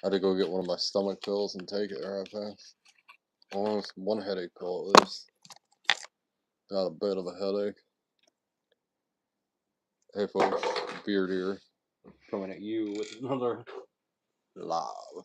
I had to go get one of my stomach pills and take it right fast. Almost one headache pill at least. Got a bit of a headache. Hey folks, Beard here. Coming at you with another live.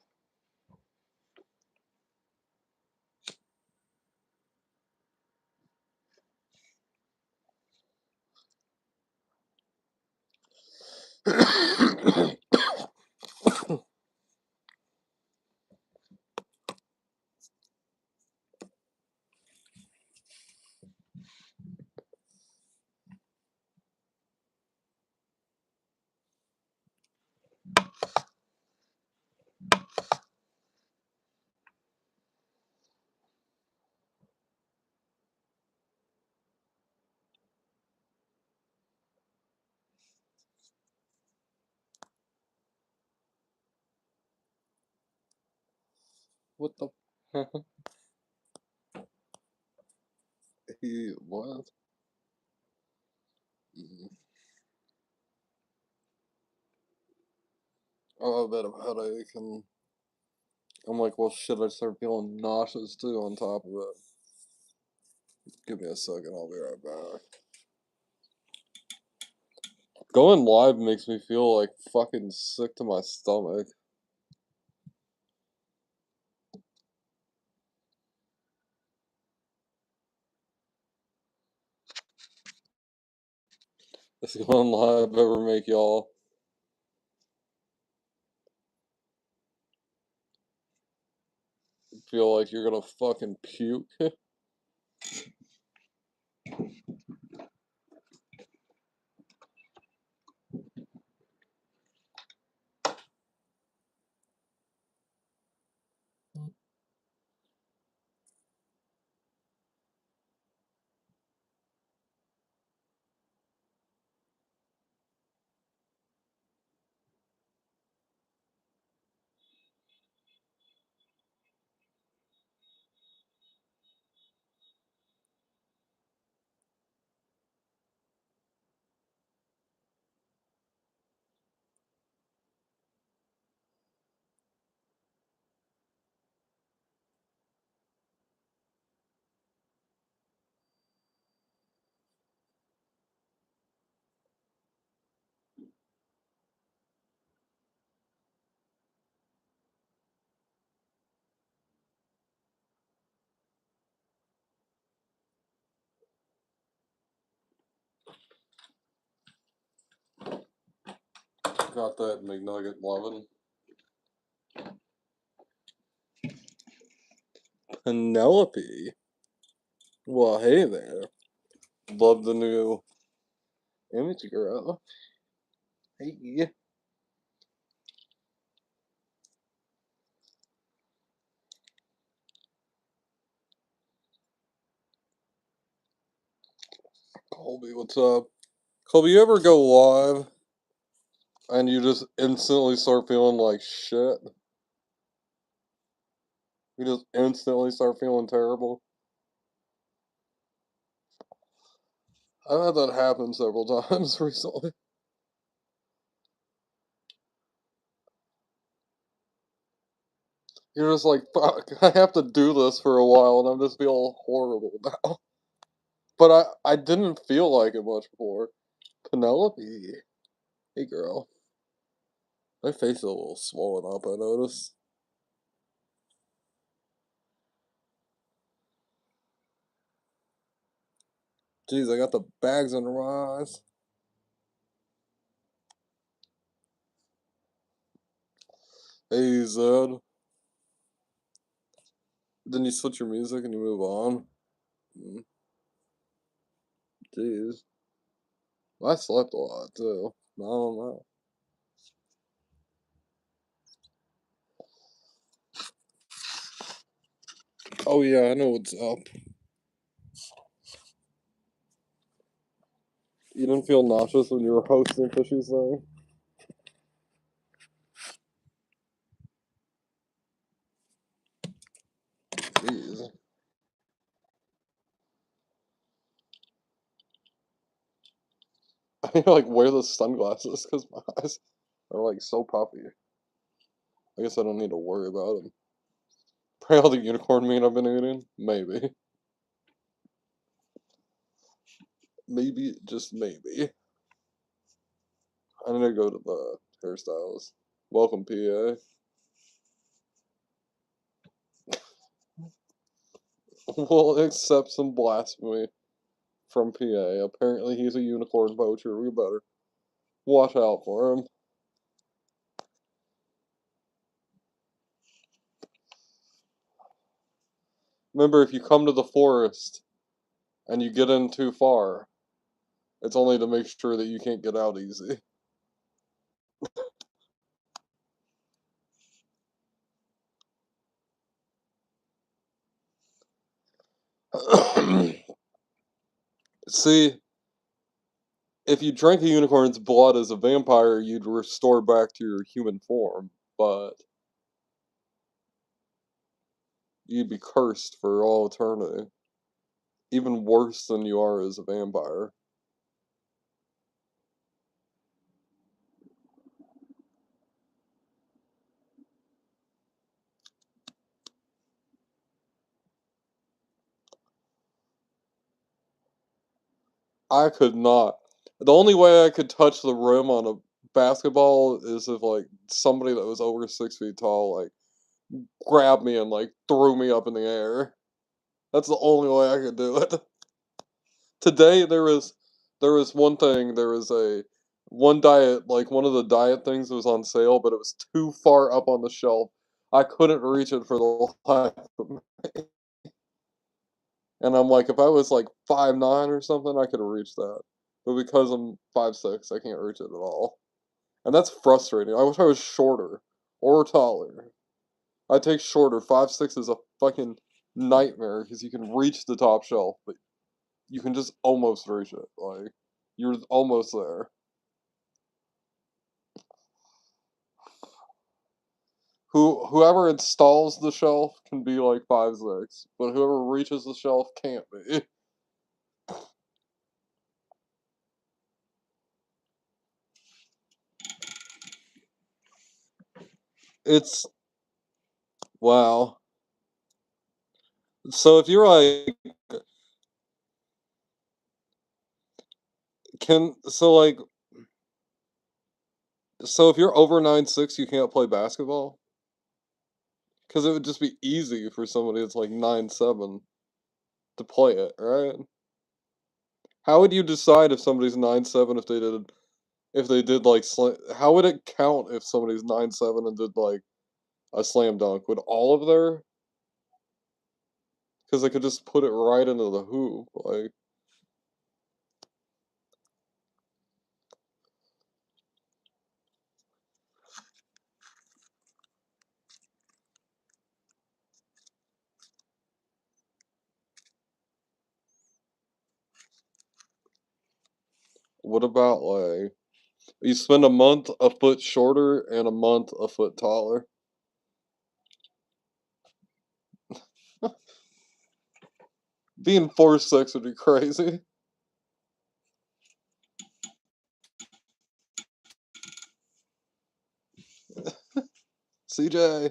What the? He what? Oh, a bit of a headache, and I'm like, well, shit, I start feeling nauseous too on top of it. Give me a second, I'll be right back. Going live makes me feel like fucking sick to my stomach. Does going live ever make y'all feel like you're gonna fucking puke? Got that McNugget loving. Penelope. Well, hey there. Love the new image, girl. Hey. Colby, what's up? Colby, you ever go live and you just instantly start feeling like shit? You just instantly start feeling terrible? I've had that happen several times recently. You're just like, fuck, I have to do this for a while and I'm just feeling horrible now. But I didn't feel like it much before. Penelope. Hey, girl. My face is a little swollen up, I noticed. Jeez, I got the bags under my eyes. Hey, Zed. Then you switch your music and you move on. Jeez. I slept a lot, too. I don't know. Oh, yeah, I know what's up. You didn't feel nauseous when you were hosting Fishy's thing? Jeez. I need to, like, wear the sunglasses because my eyes are, like, so puffy. I guess I don't need to worry about him. Probably all the unicorn meat I've been eating? Maybe. Maybe, just maybe. I need to go to the hairstylist. Welcome, PA. We'll accept some blasphemy from PA. Apparently he's a unicorn poacher. We better watch out for him. Remember, if you come to the forest and you get in too far, it's only to make sure that you can't get out easy. See, if you drank a unicorn's blood as a vampire, you'd restore back to your human form, but you'd be cursed for all eternity. Even worse than you are as a vampire. I could not. The only way I could touch the rim on a basketball is if like somebody that was over 6 feet tall like grabbed me and like threw me up in the air. That's the only way I could do it. Today there was one thing, there was a one diet, like one of the diet things was on sale, but it was too far up on the shelf. I couldn't reach it for the life of me. And I'm like, if I was like 5'9" or something, I could have reached that. But because I'm 5'6", I can't reach it at all. And that's frustrating. I wish I was shorter or taller. I take shorter. 5'6" is a fucking nightmare because you can reach the top shelf, but you can just almost reach it. Like you're almost there. Whoever installs the shelf can be like 5'6", but whoever reaches the shelf can't be. It's wow. So if you're like can so like so if you're over 9'6", you can't play basketball? Because it would just be easy for somebody that's like 9'7" to play it, right? How would you decide if somebody's 9'7" if they did like how would it count if somebody's 9'7" and did like a slam dunk? Would all of their because they could just put it right into the hoop. Like, what about like you spend a month a foot shorter and a month a foot taller? Being 4'6" would be crazy. CJ,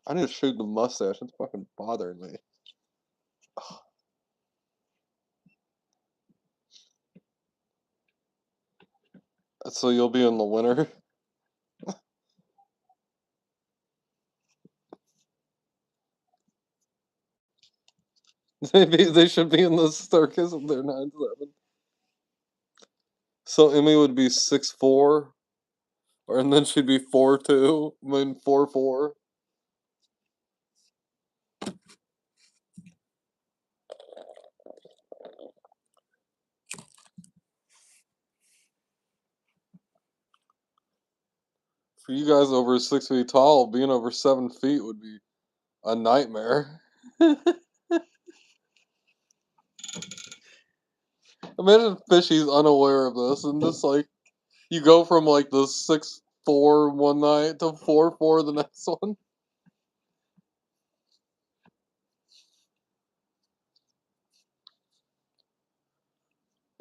I need to shave the mustache. It's fucking bothering me. So you'll be in the winter. Maybe they should be in the circus if they're 9'7". So Emmy would be 6'4", or and then she'd be 4'2", I mean 4'4". For you guys over 6 feet tall, being over 7 feet would be a nightmare. Imagine Fishy's unaware of this and just like you go from like the 6'4" one night to 4'4" the next one.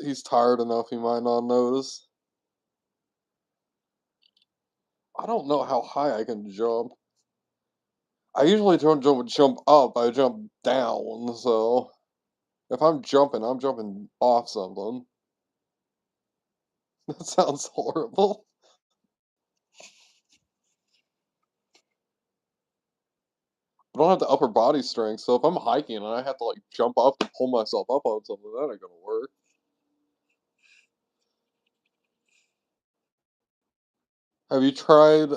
He's tired enough he might not notice. I don't know how high I can jump. I usually don't jump up, I jump down, so if I'm jumping off something. That sounds horrible. I don't have the upper body strength, so if I'm hiking and I have to, like, jump up to pull myself up on something, that ain't gonna work. Have you tried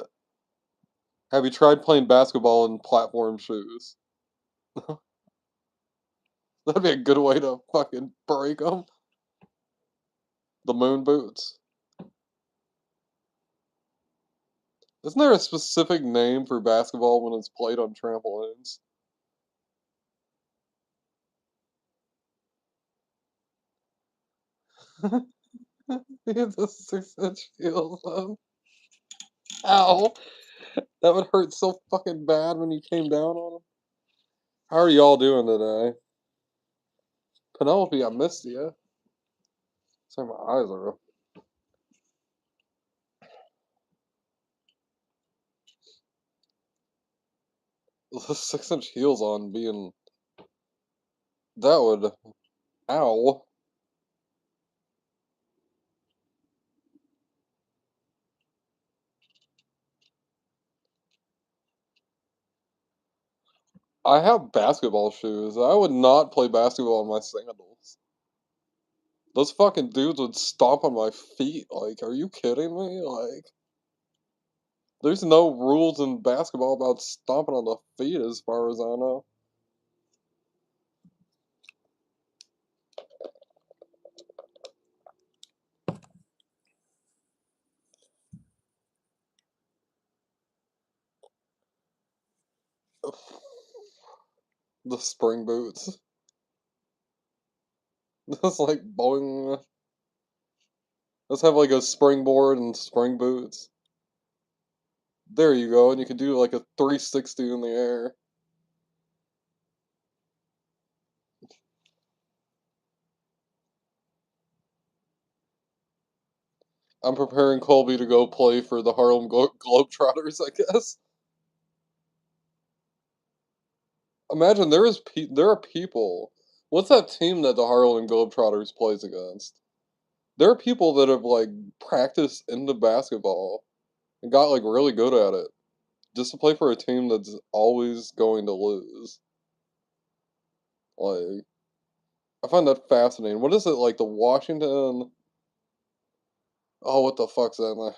have you tried playing basketball in platform shoes? That'd be a good way to fucking break them. The moon boots. Isn't there a specific name for basketball when it's played on trampolines? He had the 6-inch heels on. Ow! That would hurt so fucking bad when you came down on him. How are y'all doing today? Penelope, I missed you. Sorry, my eyes are up. The 6-inch heels on being that would ow. I have basketball shoes. I would not play basketball in my sandals. Those fucking dudes would stomp on my feet. Like, are you kidding me? Like, there's no rules in basketball about stomping on the feet, as far as I know. The spring boots. That's like boing. Let's have like a springboard and spring boots. There you go, and you can do like a 360 in the air. I'm preparing Colby to go play for the Harlem Globetrotters, I guess. Imagine there are people. What's that team that the Harlem Globetrotters plays against? There are people that have like practiced into basketball and got like really good at it just to play for a team that's always going to lose. Like, I find that fascinating. What is it like the Washington? Oh, what the fuck's that?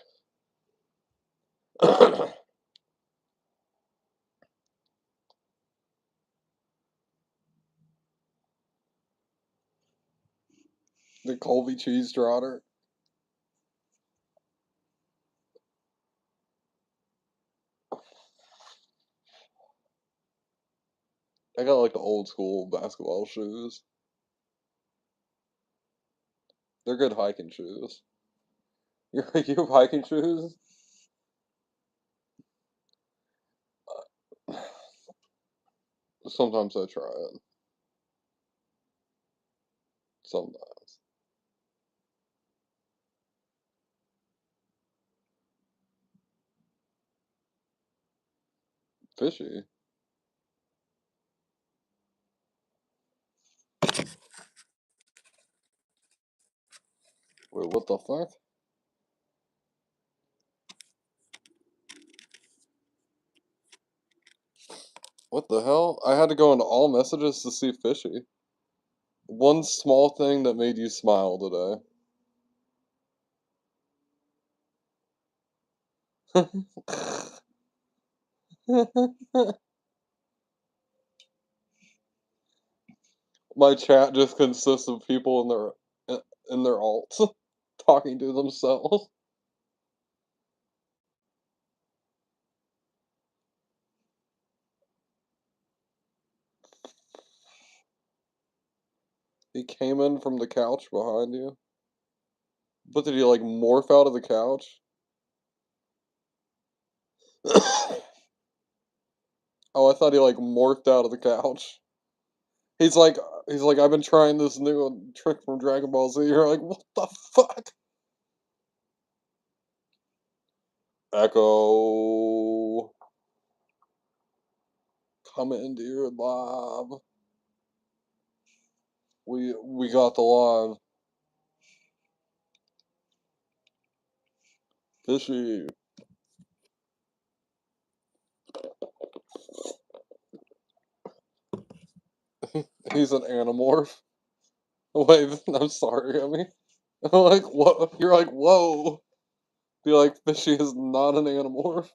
The Colby cheese trotter. I got like the old school basketball shoes. They're good hiking shoes. You have hiking shoes? Sometimes I try it. Sometimes. Fishy. Wait, what the fuck? What the hell? I had to go into all messages to see fishy. One small thing that made you smile today. My chat just consists of people in their alts talking to themselves. He came in from the couch behind you. But did he like morph out of the couch? Oh, I thought he like morphed out of the couch. He's like he's like, I've been trying this new trick from Dragon Ball Z. You're like, what the fuck? Echo, come into your lab. We got the live. Fishy. He's an animorph. Wait, I'm sorry, I mean, like, what? You're like, whoa. Be like, Fishy is not an animorph.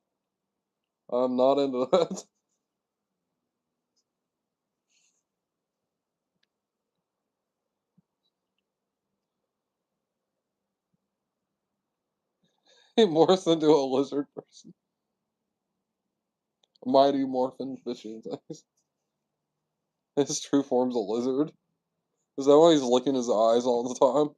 I'm not into that. He morphs into a lizard person. Mighty Morphin Fishy. His true form's a lizard. Is that why he's licking his eyes all the time?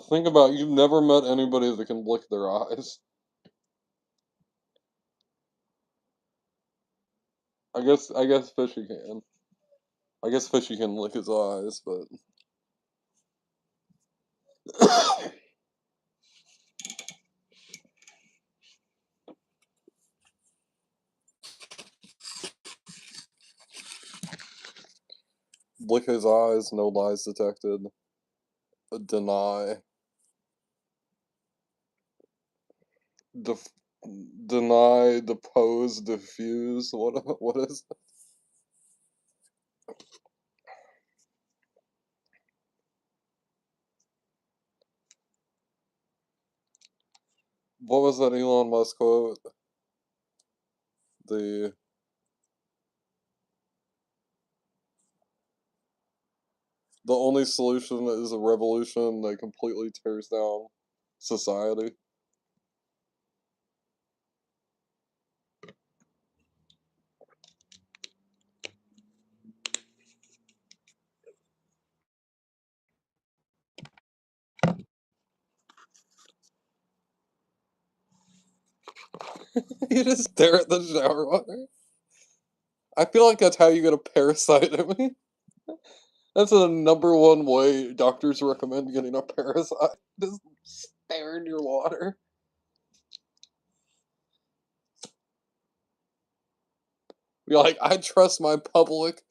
Think about it, you've never met anybody that can lick their eyes. I guess Fishy can. I guess Fishy can lick his eyes, but lick his eyes, no lies detected. Deny. Def- deny, depose, diffuse. What is it? What was that Elon Musk quote? The the only solution is a revolution that completely tears down society. You just stare at the shower water. I feel like that's how you get a parasite. I mean, that's the number one way doctors recommend getting a parasite. Just stare in your water. Be like, I trust my public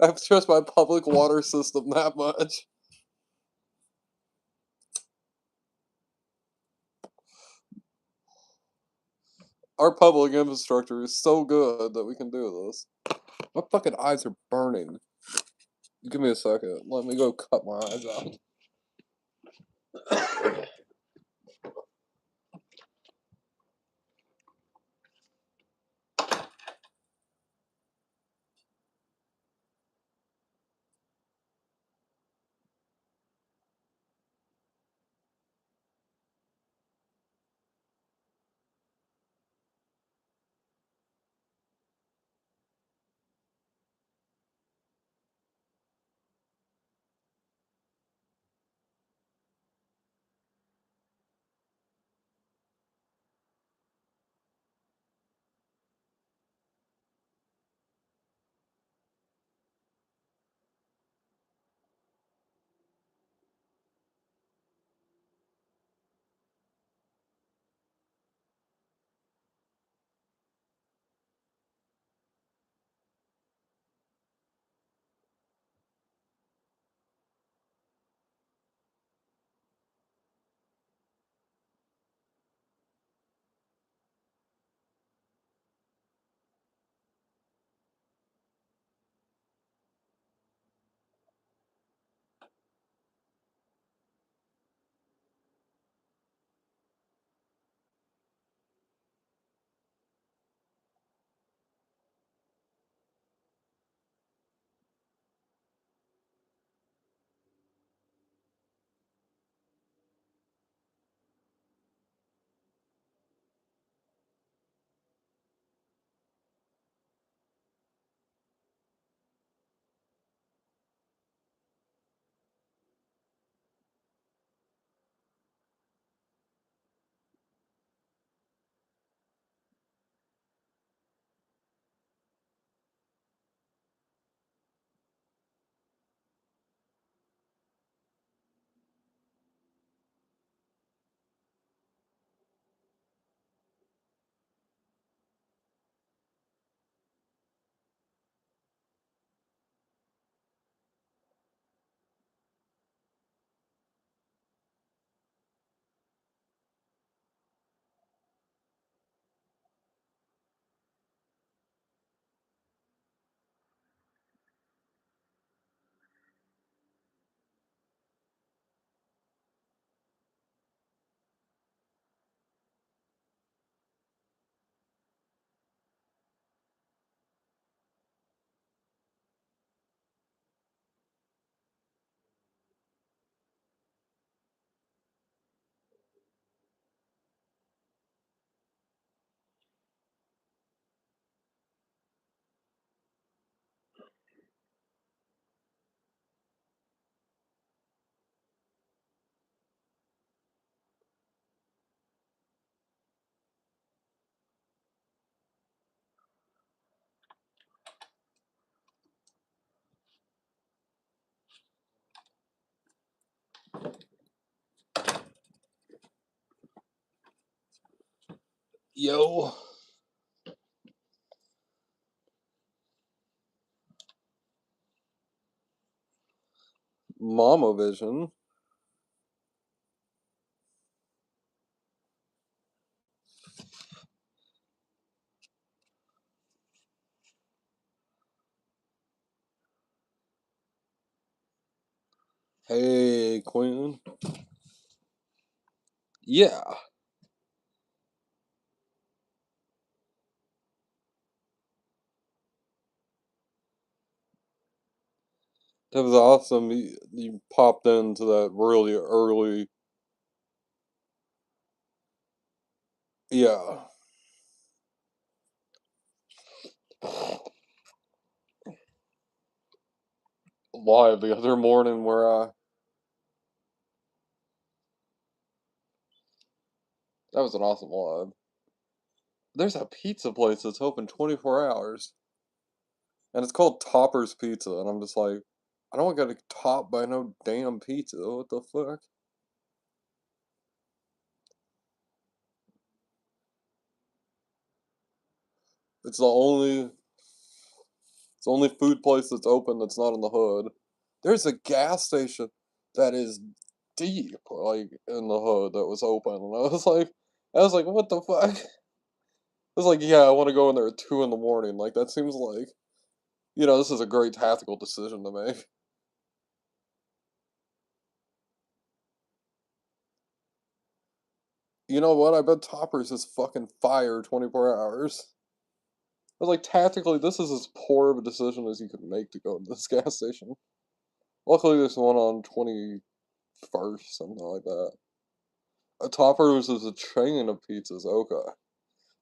water system that much. Our public infrastructure is so good that we can do this. My fucking eyes are burning. Give me a second. Let me go cut my eyes out. Yo. Mama Vision. Hey, Queen. Yeah. That was awesome. You popped into that really early. Yeah. Live the other morning where that was an awesome live. There's a pizza place that's open 24 hours. And it's called Topper's Pizza. And I'm just like, I don't want to get topped by no damn pizza. What the fuck? It's the only it's the only food place that's open that's not in the hood. There's a gas station that is deep, like in the hood that was open. And I was like, what the fuck? I was like, yeah, I want to go in there at 2 in the morning. Like that seems like this is a great tactical decision to make. You know what? I bet Toppers is fucking fire 24 hours. I was like, tactically, this is as poor of a decision as you could make to go to this gas station. Luckily, there's one on 21st, something like that. A Toppers is a chain of pizzas. Okay.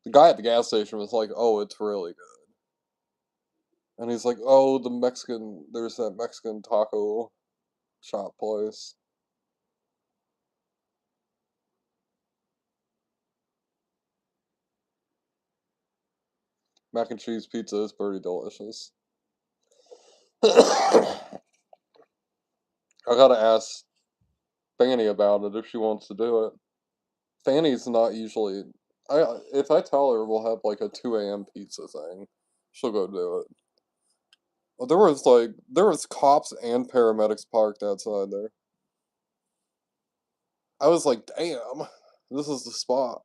The guy at the gas station was like, oh, it's really good. And he's like, oh, there's that Mexican taco shop place. Mac and cheese pizza is pretty delicious. I gotta ask Fanny about it if she wants to do it. Fanny's not usually. If I tell her we'll have like a 2 a.m. pizza thing, she'll go do it. Well, there was cops and paramedics parked outside there. I was like, damn, this is the spot.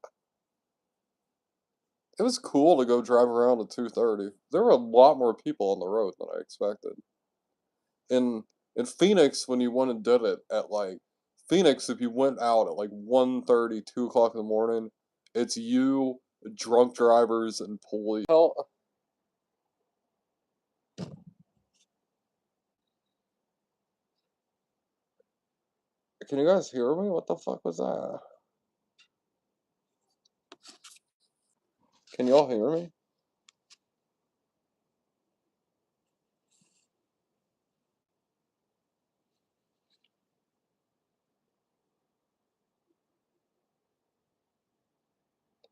It was cool to go drive around at 2:30. There were a lot more people on the road than I expected. In in Phoenix, when you went and did it at like Phoenix, if you went out at like 1:30, 2 o'clock in the morning, it's you, drunk drivers, and police. Hell, can you guys hear me? What the fuck was that? Can y'all hear me?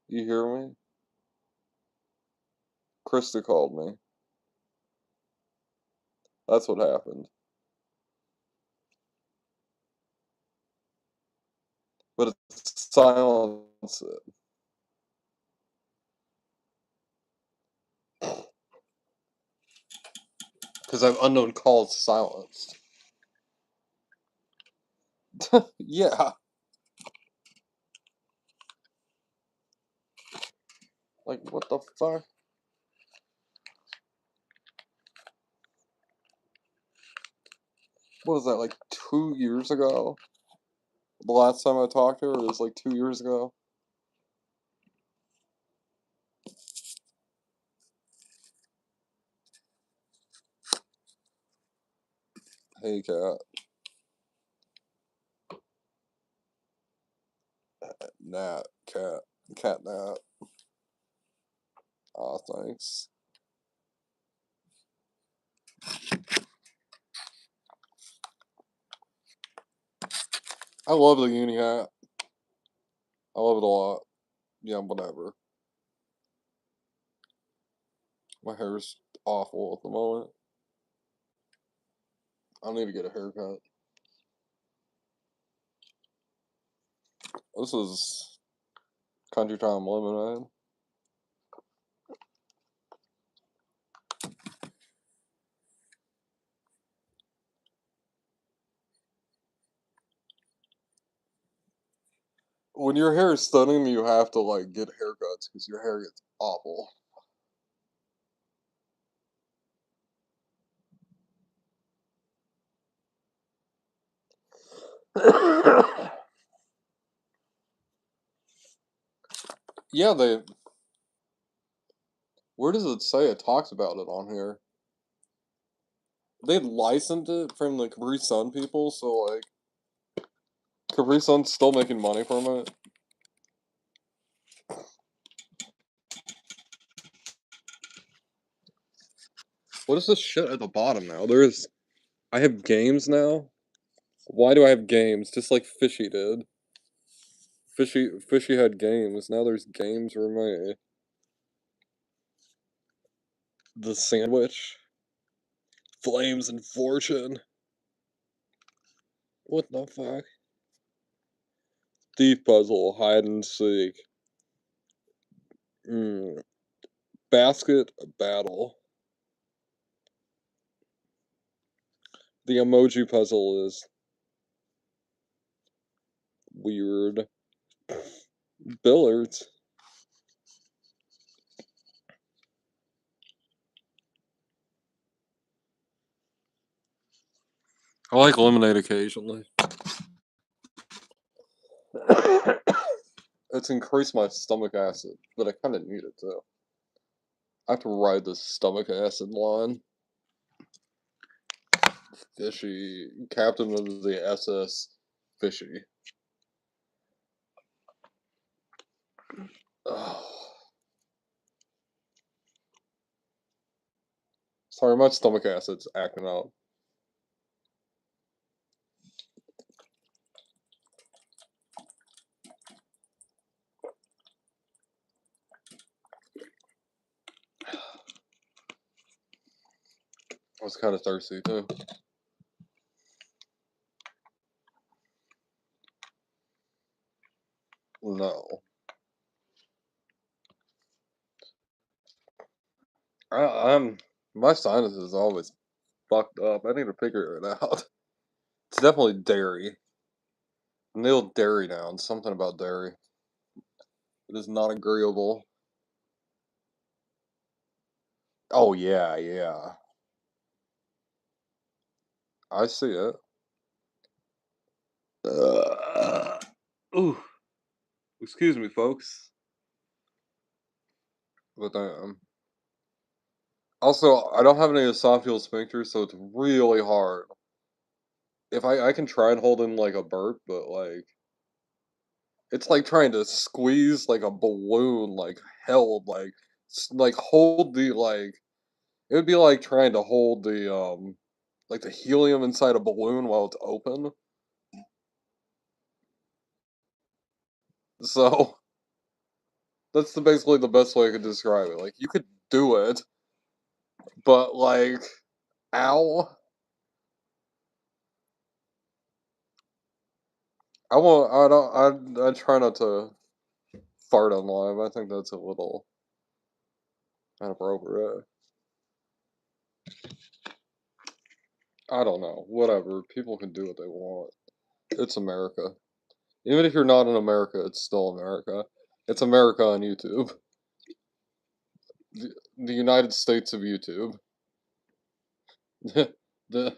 You hear me? Krista called me. That's what happened. But it's silence it. Because I have unknown calls silenced. Yeah. Like, what the fuck? What was that, like 2 years ago? The last time I talked to her was like 2 years ago. Hey, cat. Nat. Cat. Cat Nat. Aw, thanks. I love the uni hat. I love it a lot. Yeah, whatever. My hair's awful at the moment. I need to get a haircut. This is Country Time Lemonade. When your hair is thinning, you have to like get haircuts because your hair gets awful. Yeah, they. Where does it say it talks about it on here? They licensed it from the Capri Sun people, so like Capri Sun's still making money from it. What is this shit at the bottom now? There's. I have games now. Why do I have games? Just like Fishy did. Fishy had games. Now there's games for me. The sandwich. Flames and fortune. What the fuck? Thief puzzle. Hide and seek. Mm. Basket battle. The emoji puzzle is weird. Billiards. I like lemonade occasionally. It's increased my stomach acid, but I kind of need it too. I have to ride this stomach acid line. Fishy, captain of the SS Fishy. Ugh. Sorry, my stomach acid's acting out. I was kind of thirsty too. No. I'm. My sinus is always fucked up. I need to figure it out. It's definitely dairy. Nailed dairy down. Something about dairy. It is not agreeable. Oh yeah, yeah. I see it. Ooh, excuse me, folks. But also, I don't have any esophageal sphincter, so it's really hard. If I can try and hold in like a burp, but like it's like trying to squeeze like a balloon, like held, like hold the like it would be like trying to hold the like the helium inside a balloon while it's open. So that's basically the best way I could describe it. Like you could do it, but like, ow. I won't. I don't. I try not to fart on live. I think that's a little inappropriate. I don't know. Whatever. People can do what they want. It's America. Even if you're not in America, it's still America. It's America on YouTube. The United States of YouTube. the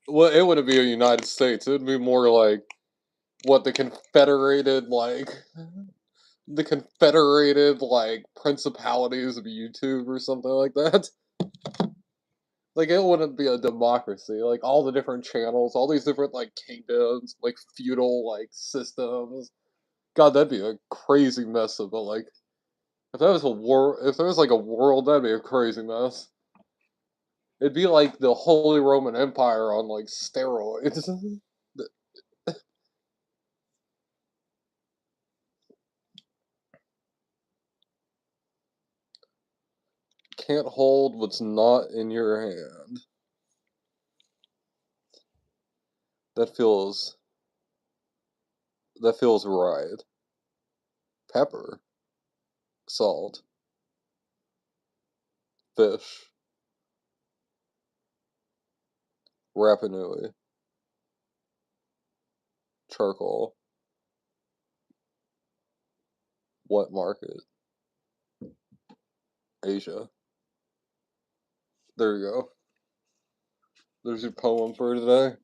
Well, it wouldn't be a United States. It would be more like what the confederated like principalities of YouTube or something like that. Like it wouldn't be a democracy. Like all the different channels, all these different like kingdoms, like feudal like systems. God, that'd be a crazy mess of a like. If that was a war, if there was like a world, that'd be a crazy mess. It'd be like the Holy Roman Empire on like steroids. Can't hold what's not in your hand. That feels that feels right. Pepper, salt, fish, Rapa Nui. Charcoal. What market? Asia. There you go. There's your poem for today.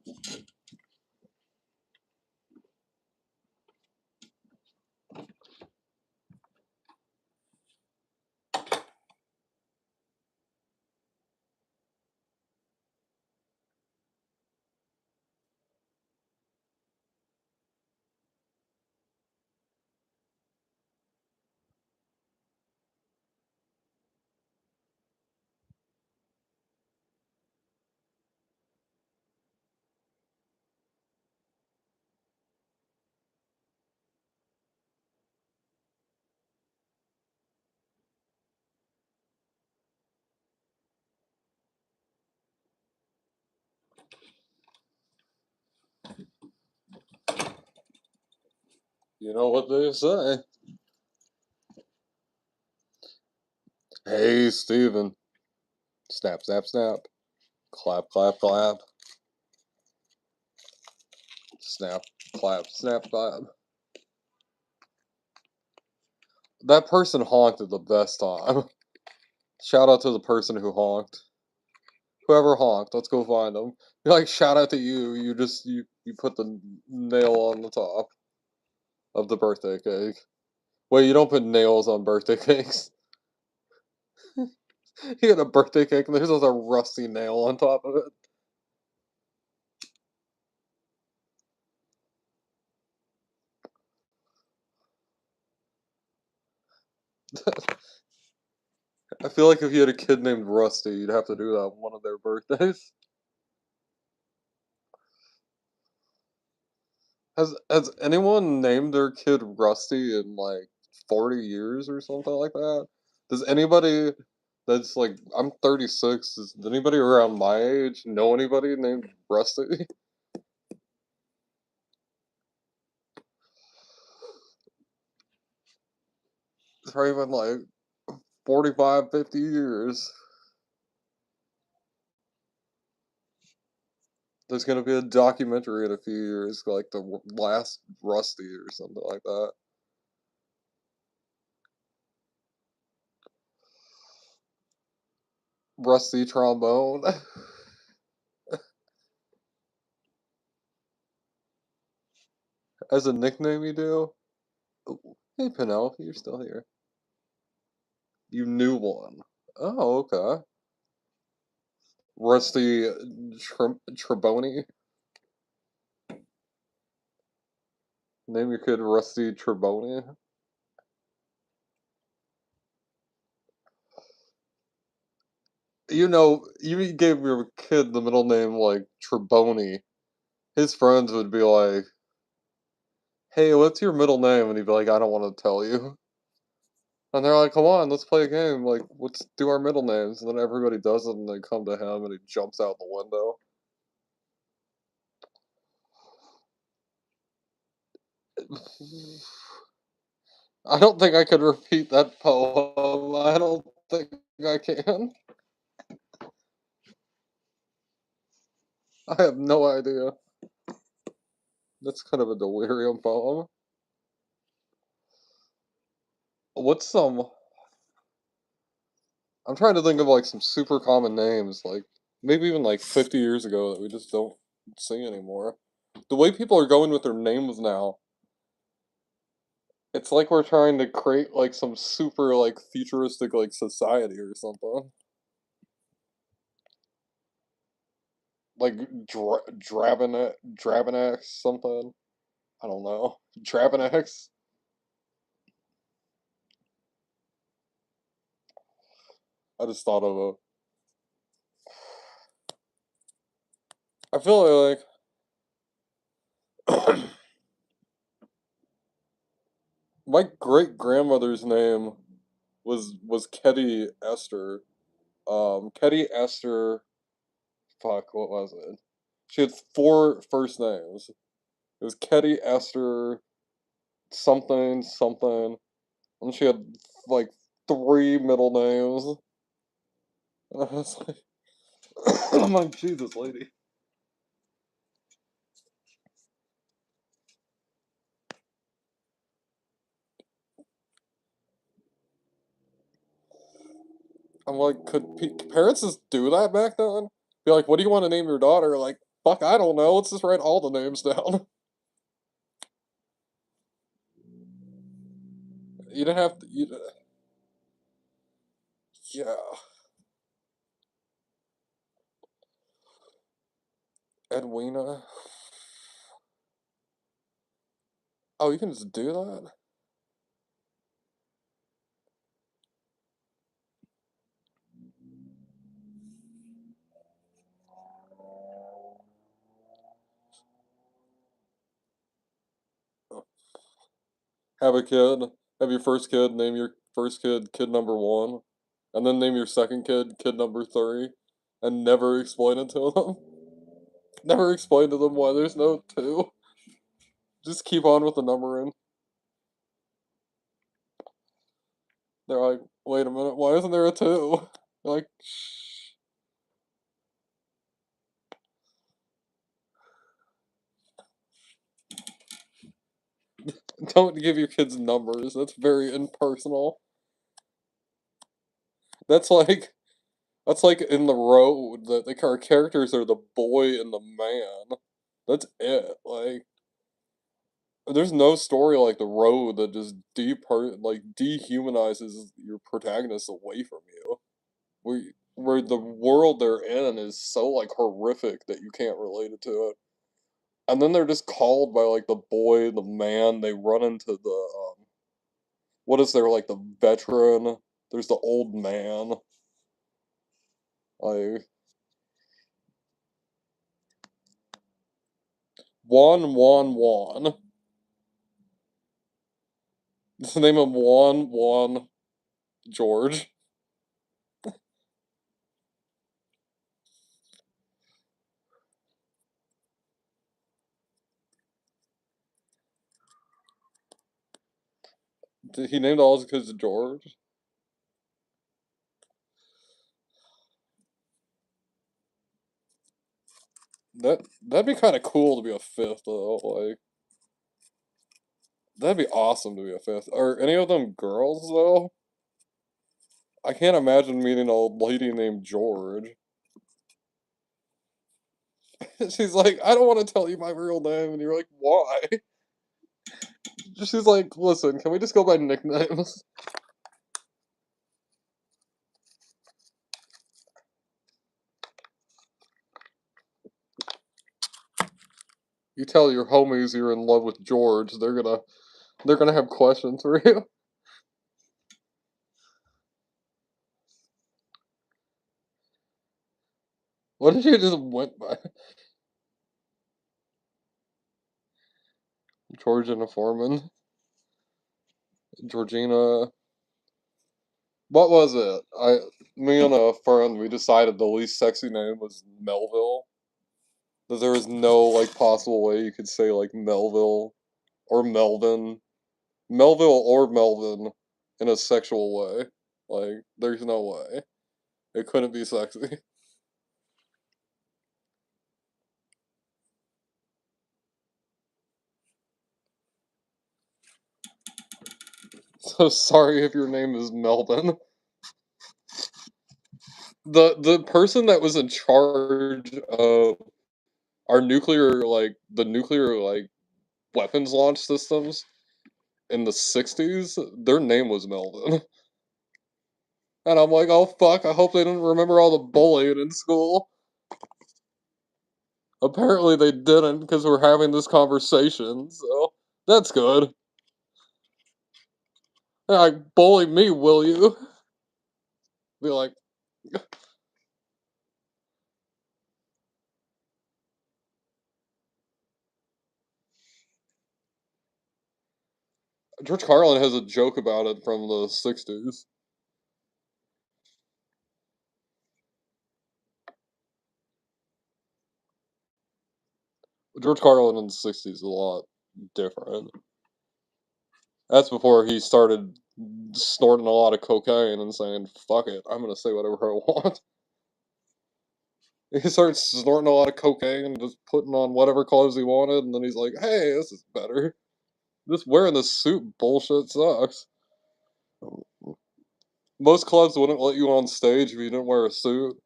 You know what they say. Hey, Steven. Snap, snap, snap. Clap, clap, clap. Snap, clap, snap, clap. That person honked at the best time. Shout out to the person who honked. Whoever honked, let's go find them. You're like, shout out to you. You put the nail on the top of the birthday cake. Wait, you don't put nails on birthday cakes. You got a birthday cake and there's a rusty nail on top of it. I feel like if you had a kid named Rusty, you'd have to do that on one of their birthdays. Has anyone named their kid Rusty in like 40 years or something like that? Does anybody that's like I'm 36, does anybody around my age know anybody named Rusty? It's probably been like 45, 50 years. There's gonna be a documentary in a few years, like the last Rusty or something like that. Rusty trombone. As a nickname you do? Ooh, hey Penelope, you're still here. You knew one. Oh, okay. Rusty Treboni. Name your kid Rusty Treboni. You know, you gave your kid the middle name like Treboni. His friends would be like, "Hey, what's your middle name?" And he'd be like, "I don't want to tell you." And they're like, "Come on, let's play a game. Like, let's do our middle names." And then everybody does it, and they come to him, and he jumps out the window. I don't think I could repeat that poem. I don't think I can. I have no idea. That's kind of a delirium poem. What's some? I'm trying to think of like some super common names, like maybe even like 50 years ago that we just don't see anymore. The way people are going with their names now, it's like we're trying to create like some super like futuristic like society or something. Like Drabonex something. I don't know. Drabonex. I just thought of a. I feel like my great grandmother's name was Ketty Esther. Ketty Esther. Fuck, what was it? She had four first names. It was Ketty Esther something something, and she had like three middle names. And I was like, I'm like, Jesus, lady. I'm like, could parents just do that back then? Be like, what do you want to name your daughter? Like, fuck, I don't know. Let's just write all the names down. You didn't have to. Yeah, Edwina. Oh, you can just do that. Have a kid. Have your first kid. Name your first kid kid number one, and then name your second kid kid number three, and never explain it to them. Never explain to them why there's no two. Just keep on with the numbering. They're like, wait a minute, why isn't there a two? You're like, shh. Don't give your kids numbers. That's very impersonal. That's like that's like in the road that the characters are the boy and the man. That's it. Like there's no story like the road that just dehumanizes your protagonist away from you. Where the world they're in is so like horrific that you can't relate it to it. And then they're just called by like the boy, the man. They run into the what is there like the veteran? There's the old man. Like Juan. It's the name of Juan George. He named all his kids George. That'd be kind of cool to be a fifth though. Like that'd be awesome to be a fifth. Are any of them girls though? I can't imagine meeting a lady named George. She's like, I don't want to tell you my real name, and you're like, why? She's like, listen, can we just go by nicknames? You tell your homies you're in love with George, they're gonna have questions for you. What if you just went by Georgina Foreman, Georgina? What was it? Me and a friend, we decided the least sexy name was Melville. That there was no like possible way you could say like Melville or Melvin, Melville or Melvin, in a sexual way. Like, there's no way it couldn't be sexy. So sorry if your name is Melvin. The person that was in charge of our nuclear like weapons launch systems in the 60s, their name was Melvin. And I'm like, oh fuck, I hope they didn't remember all the bullying in school. Apparently they didn't because we're having this conversation, so that's good. Like, bully me, will you? Be like, George Carlin has a joke about it from the 60s. George Carlin in the 60s is a lot different. That's before he started snorting a lot of cocaine and saying, fuck it, I'm gonna say whatever I want. He started snorting a lot of cocaine and just putting on whatever clothes he wanted, and then he's like, hey, this is better. This wearing this suit bullshit sucks. Most clubs wouldn't let you on stage if you didn't wear a suit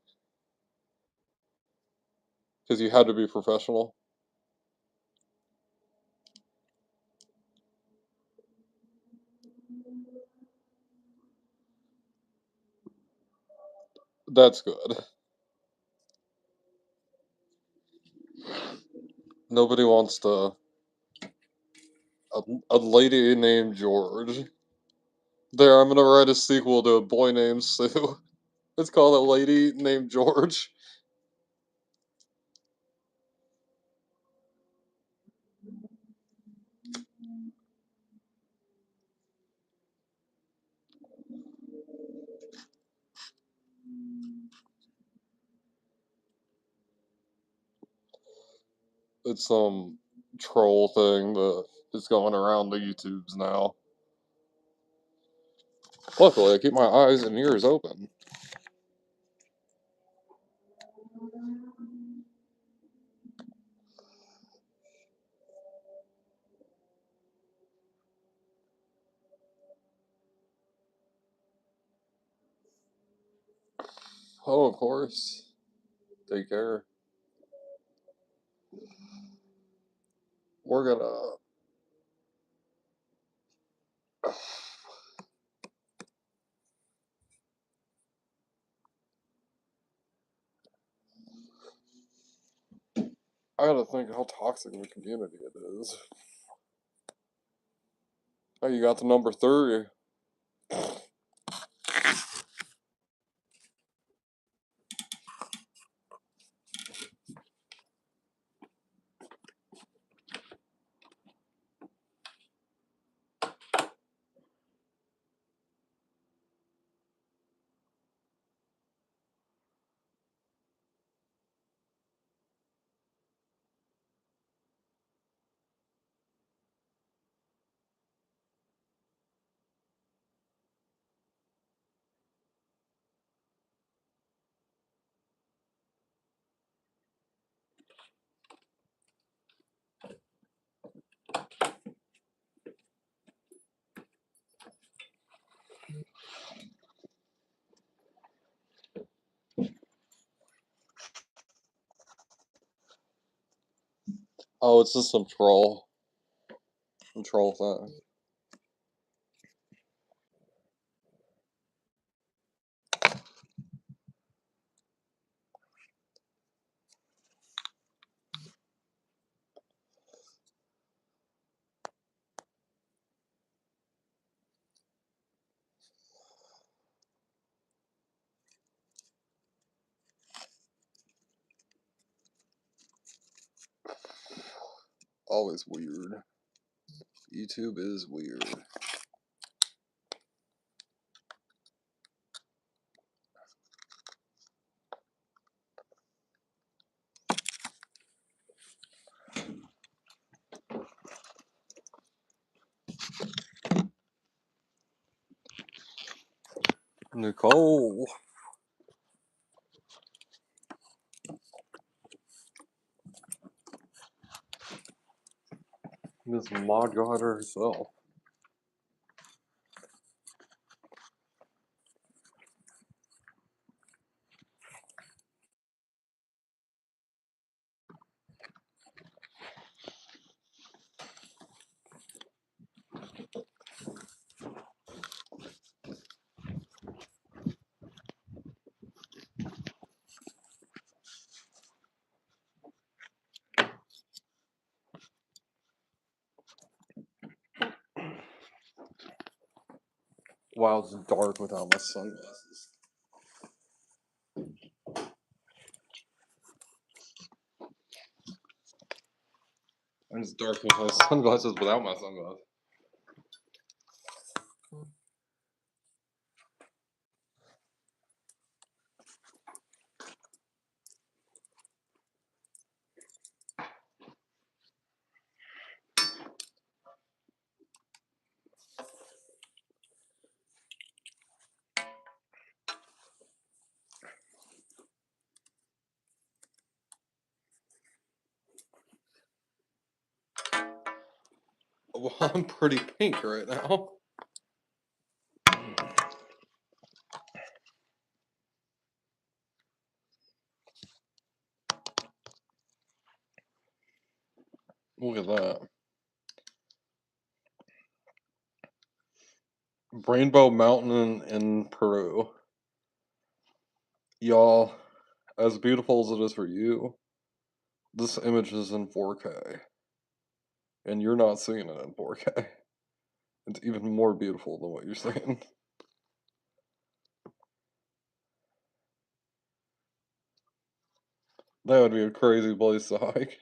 because you had to be professional. That's good. Nobody wants to a lady named George. There, I'm gonna write a sequel to a boy named Sue. It's called A Lady Named George. It's some troll thing that is going around the YouTubes now. Luckily, I keep my eyes and ears open. Oh, of course. Take care. We're gonna. I gotta think how toxic the community it is. Oh, you got the number 3. Oh, it's just some troll. Some troll thing. Always weird. YouTube is weird. Nicole. Miss Mod God herself. Wow, it's dark without my sunglasses. And it's dark with my sunglasses without my sunglasses. Well, I'm pretty pink right now. at that. Rainbow Mountain in Peru. Y'all, as beautiful as it is for you, this image is in 4K. And you're not seeing it in 4K. It's even more beautiful than what you're seeing. That would be a crazy place to hike.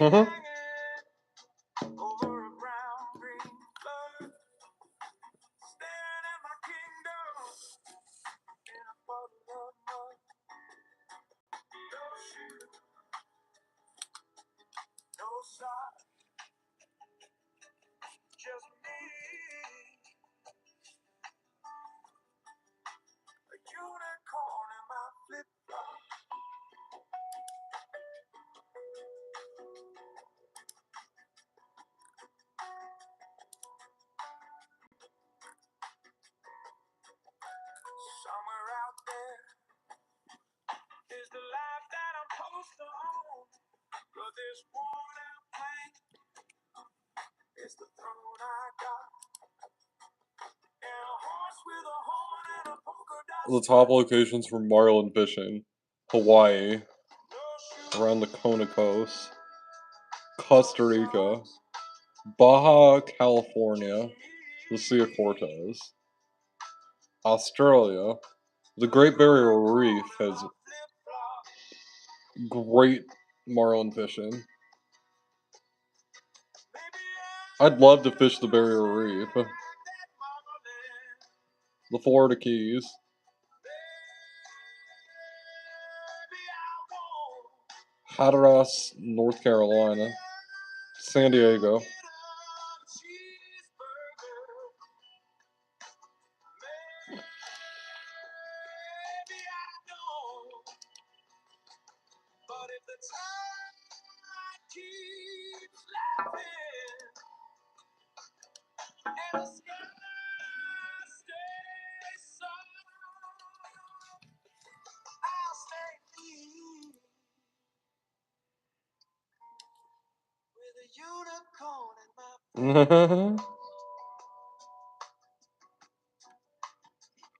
Uh-huh. The top locations for marlin fishing: Hawaii, around the Kona coast, Costa Rica, Baja California, the Sea of Cortez, Australia. The Great Barrier Reef has great marlin fishing. I'd love to fish the Barrier Reef. The Florida Keys. Hatteras, North Carolina. San Diego.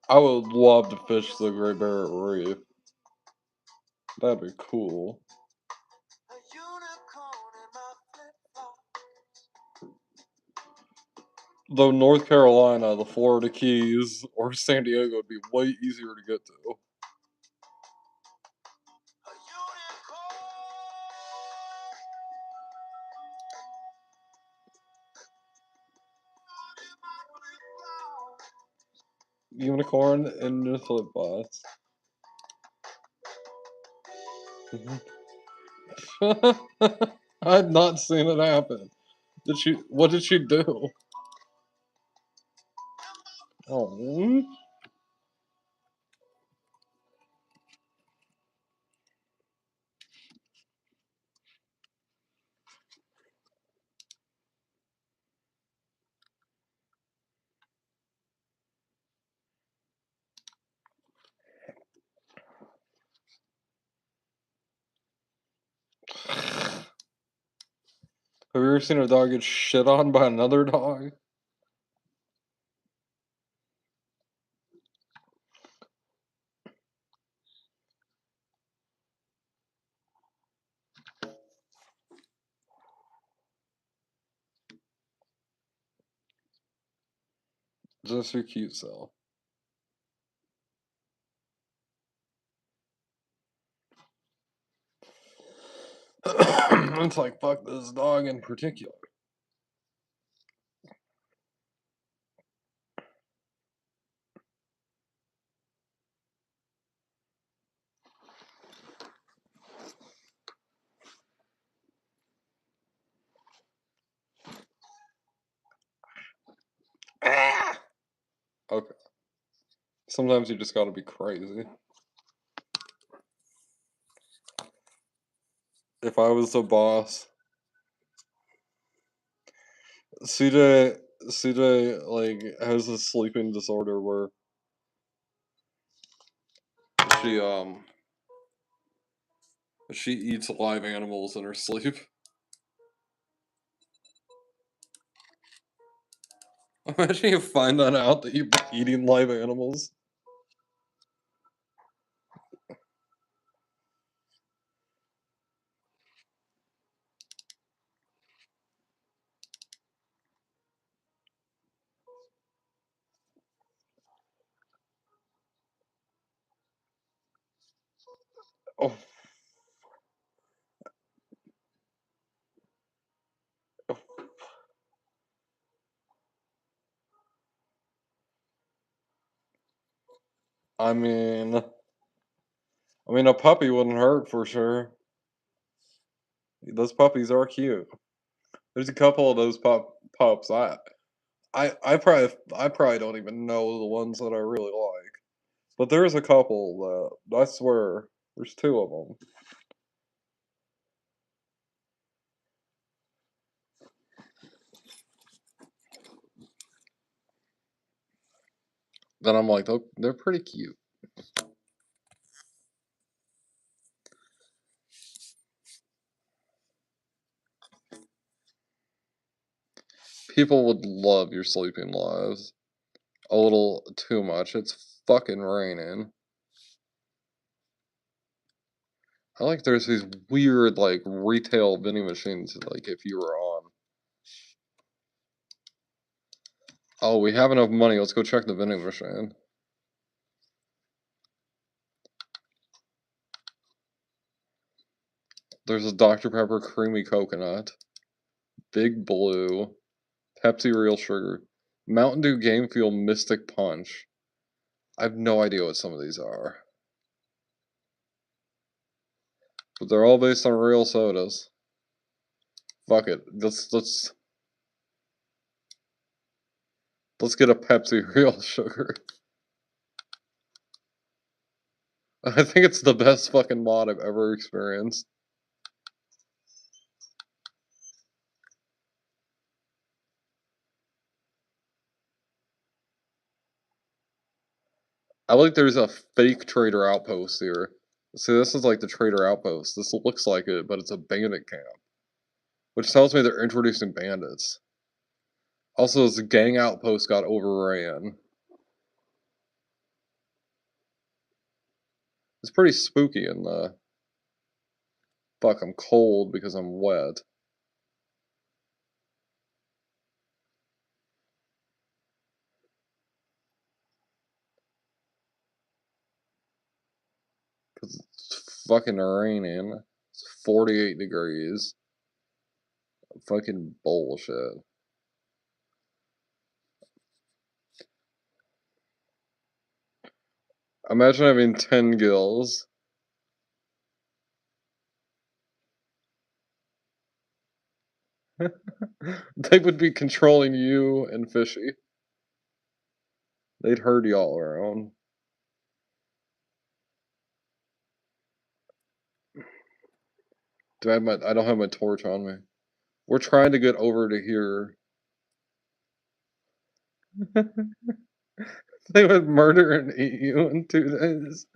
I would love to fish the Great Barrier Reef. That'd be cool. Though North Carolina, the Florida Keys, or San Diego would be way easier to get to. Unicorn and the flip bots. I had not seen it happen. Did she? What did she do? Oh. Have you ever seen a dog get shit on by another dog? Just your cute self. It's like, fuck this dog in particular. Ah! Okay. Sometimes you just gotta be crazy. If I was the boss, CJ like has a sleeping disorder where she she eats live animals in her sleep. Imagine you find that out that you've been eating live animals. Oh, oh, I mean, a puppy wouldn't hurt for sure. Those puppies are cute. There's a couple of those pups. I probably don't even know the ones that I really like, but there's a couple that I swear there's two of them. That I'm like, oh, they're pretty cute. People would love your sleeping lives a little too much. It's fucking raining. I like there's these weird like retail vending machines like if you were on. Oh, we have enough money. Let's go check the vending machine. There's a Dr. Pepper creamy coconut, Big Blue, Pepsi Real Sugar, Mountain Dew Game Fuel Mystic Punch. I have no idea what some of these are, but they're all based on real sodas. Fuck it. Let's get a Pepsi Real Sugar. I think it's the best fucking mod I've ever experienced. I like there's a fake trader outpost here. See, this is like the trader outpost. This looks like it, but it's a bandit camp. Which tells me they're introducing bandits. Also, this gang outpost got overran. It's pretty spooky in the... Fuck, I'm cold because I'm wet. Because it's fucking raining. It's 48 degrees. Fucking bullshit. Imagine having 10 gills. They would be controlling you and Fishy. They'd herd y'all around. I don't have my torch on me. We're trying to get over to here. They would murder and eat you in 2 days.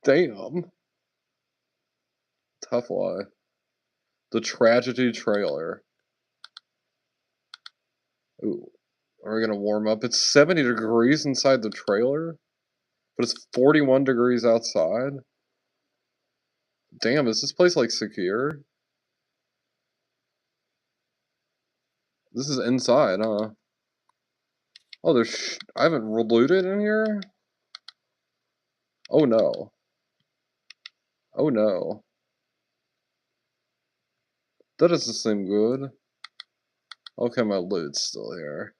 Damn. Tough life. The tragedy trailer. Ooh. Are we gonna warm up? It's 70 degrees inside the trailer, but it's 41 degrees outside. Damn, is this place like secure? This is inside, huh? Oh, I haven't looted in here? Oh no. Oh no. That doesn't seem good. Okay, my loot's still here.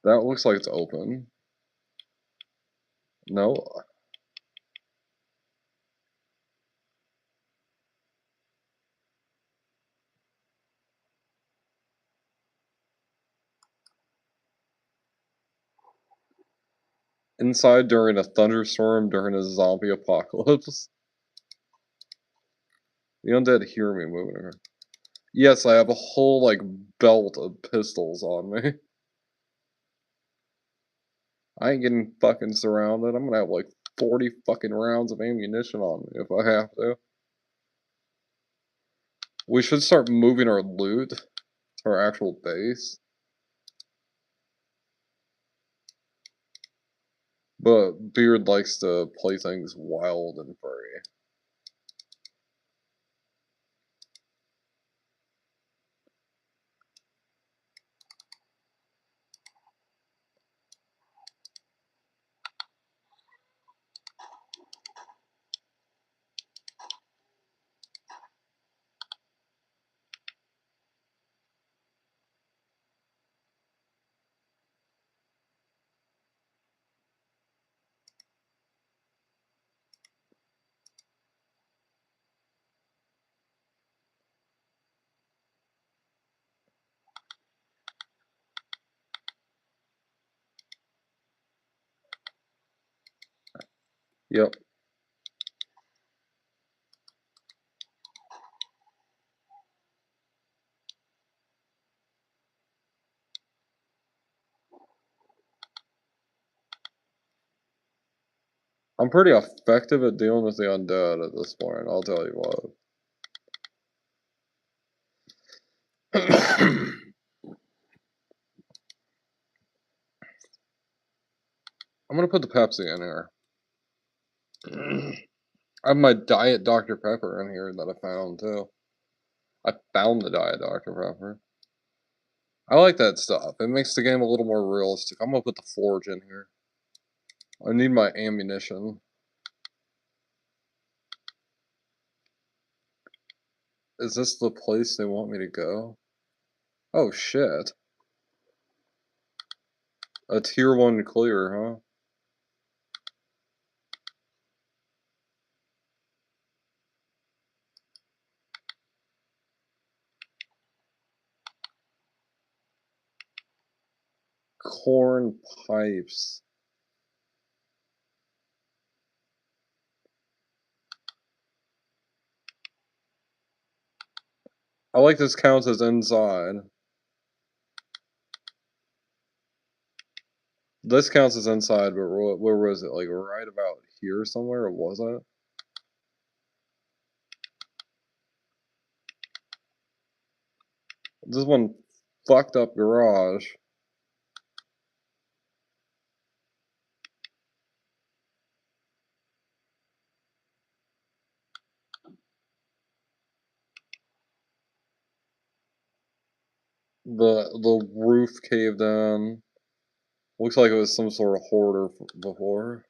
That looks like it's open. No. Inside during a thunderstorm during a zombie apocalypse. The undead hear me moving around. Yes, I have a whole, like, belt of pistols on me. I ain't getting fucking surrounded. I'm gonna have, like, 40 fucking rounds of ammunition on me if I have to. We should start moving our loot to our actual base. But Beard likes to play things wild and free. Yep. I'm pretty effective at dealing with the undead at this point, I'll tell you what. I'm gonna put the Pepsi in here. I have my Diet Dr. Pepper in here that I found too. I found the Diet Dr. Pepper. I like that stuff. It makes the game a little more realistic. I'm gonna put the forge in here. I need my ammunition. Is this the place they want me to go? Oh shit. A tier 1 clear, huh? Corn pipes. I like this counts as inside. This counts as inside, but where was it? Like right about here somewhere, or was it? This one fucked up garage. The roof caved in. Looks like it was some sort of hoarder before.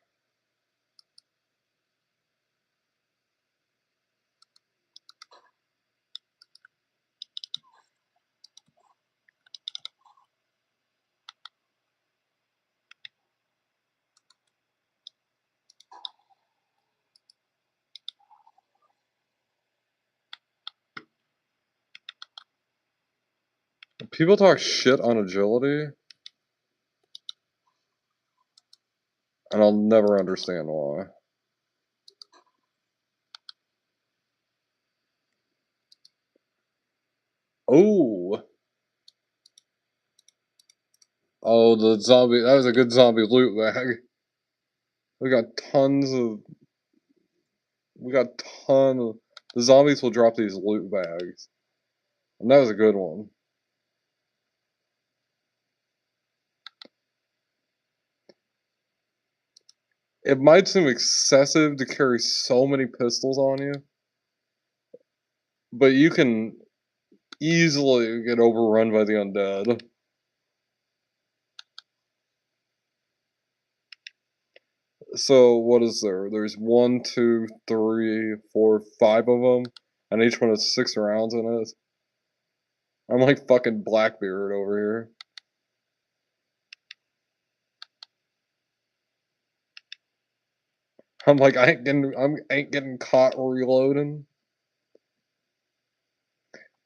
People talk shit on agility, and I'll never understand why. Oh! Oh, the zombie. That was a good zombie loot bag. We got tons of. We got ton of. The zombies will drop these loot bags. And that was a good one. It might seem excessive to carry so many pistols on you, But you can easily get overrun by the undead. So what is there? There's one, two, three, four, five of them, and each one has 6 rounds in it. I'm like fucking Blackbeard over here. I'm like I ain't getting caught reloading.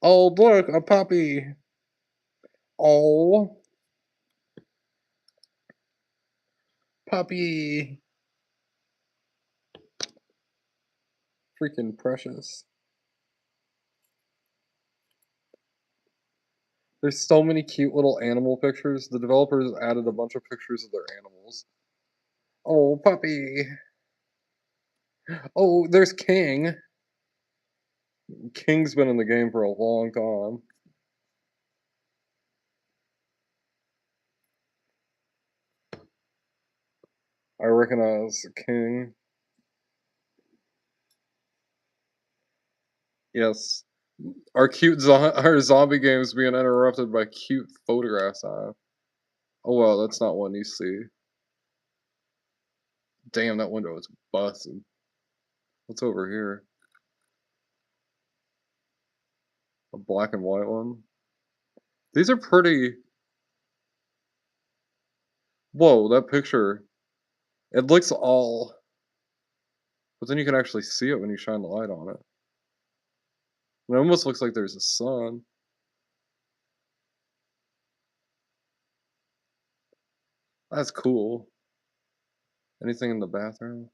Oh look, a puppy. Oh, puppy. Freaking precious. There's so many cute little animal pictures. The developers added a bunch of pictures of their animals. Oh, puppy. Oh, there's King. King's been in the game for a long time. I recognize King. Yes. Our zombie games being interrupted by cute photographs on it. Oh well, that's not one you see. Damn, that window is busted. What's over here? A black and white one. These are pretty. Whoa, that picture. It looks all. But then you can actually see it when you shine the light on it. It almost looks like there's a sun. That's cool. Anything in the bathroom?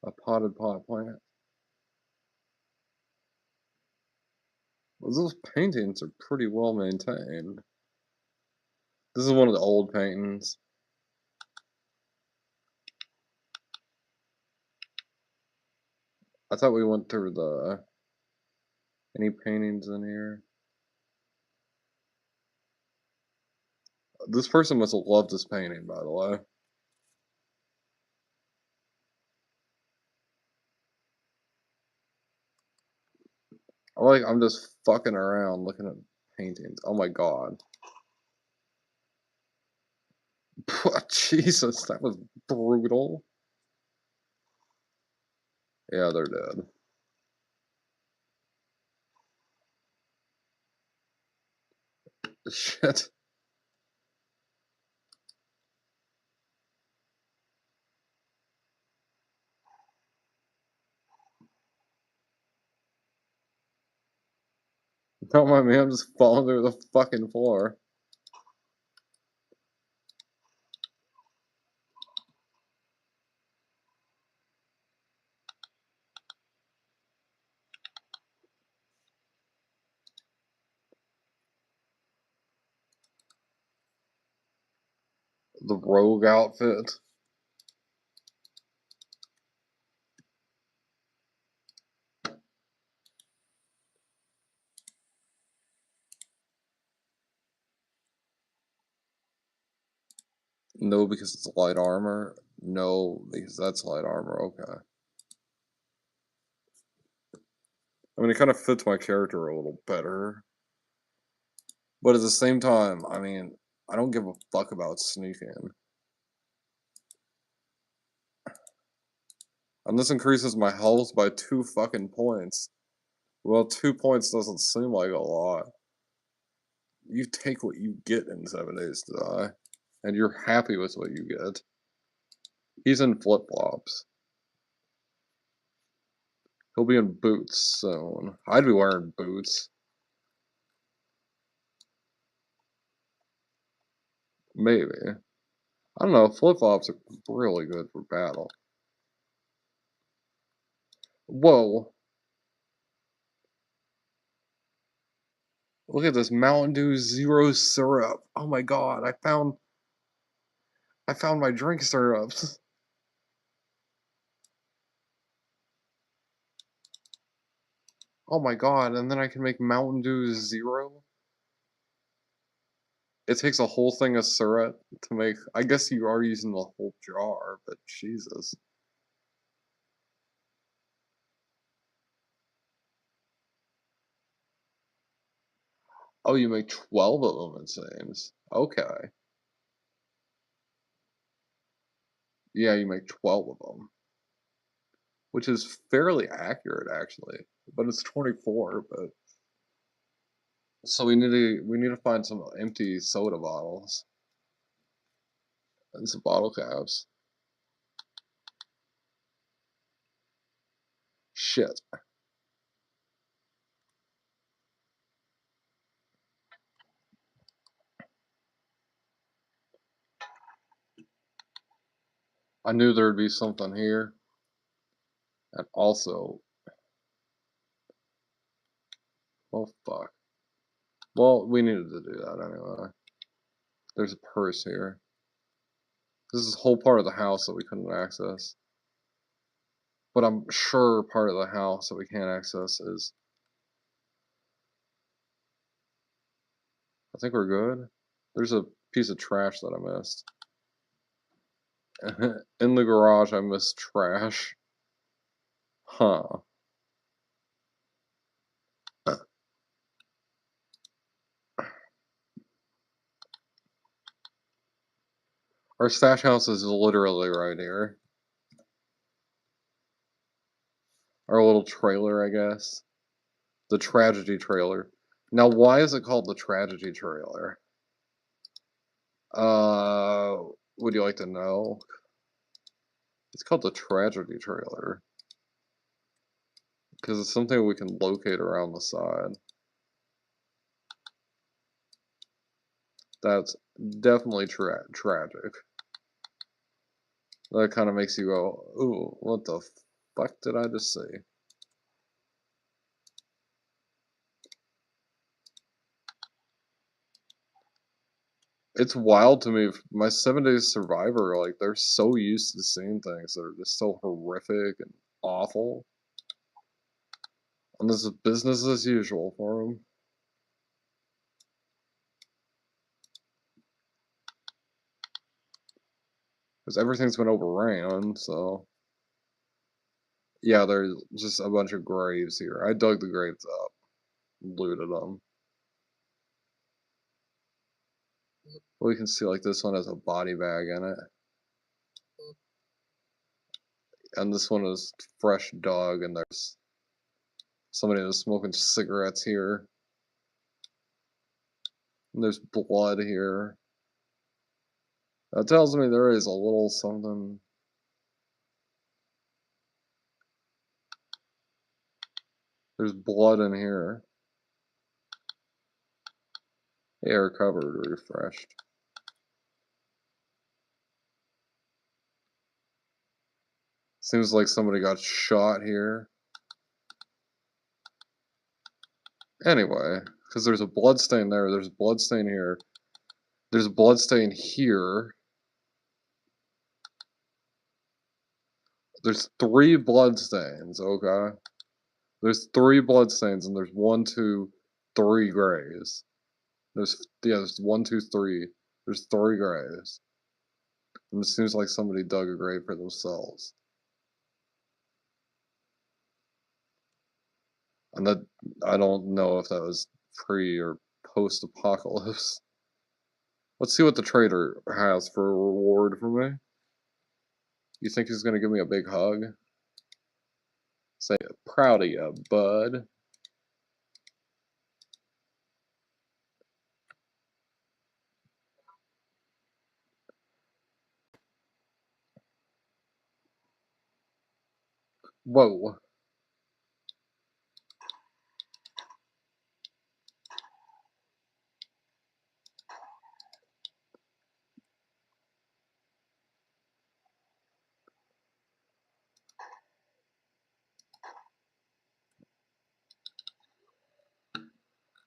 A potted pot plant. Well, those paintings are pretty well maintained. This is one of the old paintings. I thought we went through the. Any paintings in here? This person must have loved this painting, by the way. I'm just fucking around looking at paintings. Oh my god. Jesus, that was brutal. Yeah, they're dead. Shit. Don't mind me, I'm just falling through the fucking floor. The rogue outfit. No, because it's light armor. No, because that's light armor. Okay. I mean, it kind of fits my character a little better. But at the same time, I mean, I don't give a fuck about sneaking. And this increases my health by 2 fucking points. Well, 2 points doesn't seem like a lot. You take what you get in 7 Days to Die. And you're happy with what you get. He's in flip-flops. He'll be in boots soon. I'd be wearing boots. Maybe. I don't know, flip-flops are really good for battle. Whoa. Look at this Mountain Dew Zero Syrup. Oh my god, I found my drink syrups. Oh my god, and then I can make Mountain Dew Zero? It takes a whole thing of syrup to make. I guess you are using the whole jar, but Jesus. Oh, you make 12 of them, it seems. Okay. Yeah, you make 12 of them, which is fairly accurate, actually. But it's 24, but so we need to find some empty soda bottles and some bottle caps. Shit. I knew there'd be something here. And also, oh fuck. Well, we needed to do that anyway. There's a purse here. This is a whole part of the house that we couldn't access. But I'm sure part of the house that we can't access is. I think we're good. There's a piece of trash that I missed. In the garage, I missed trash. Huh. Our stash house is literally right here. Our little trailer, I guess. The tragedy trailer. Now, why is it called the tragedy trailer? Uh, would you like to know? It's called the tragedy trailer because it's something we can locate around the side. That's definitely tragic. That kind of makes you go, ooh, what the fuck did I just say? It's wild to me. My 7 days survivor, like, they're so used to seeing things that are just so horrific and awful. And this is business as usual for them. Because everything's been overran, so. Yeah, there's just a bunch of graves here. I dug the graves up, looted them. We can see, like, this one has a body bag in it. And this one is fresh dog, and there's somebody that's smoking cigarettes here. And there's blood here. That tells me there is a little something. There's blood in here. Air covered, refreshed. Seems like somebody got shot here. Anyway, because there's a blood stain there, there's a blood stain here. There's a blood stain here. There's 3 blood stains, okay? There's 3 blood stains, and there's 1, 2, 3 graves. There's 1, 2, 3. There's 3 graves. And it seems like somebody dug a grave for themselves. And that, I don't know if that was pre or post apocalypse. Let's see what the trader has for a reward for me. You think he's gonna give me a big hug? Say, proud of you, bud. Whoa.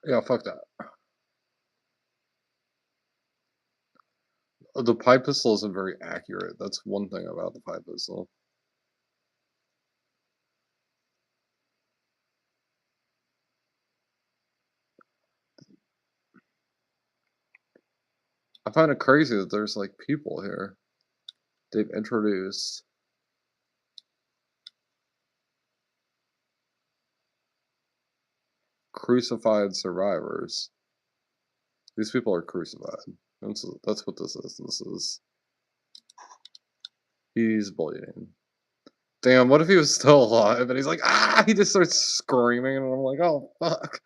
Yeah, fuck that. The pipe pistol isn't very accurate. That's one thing about the pipe pistol. I find it crazy that there's like people here. They've introduced crucified survivors. These people are crucified. That's what this is. This is he's bleeding. Damn, what if he was still alive and he's like, ah, he just starts screaming and I'm like, oh fuck.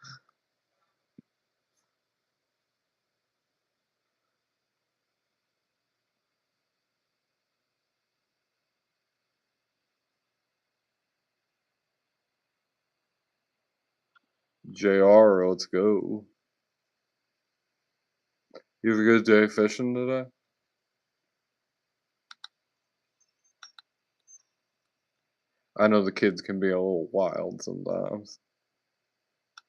JR, let's go. You have a good day fishing today? I know the kids can be a little wild sometimes.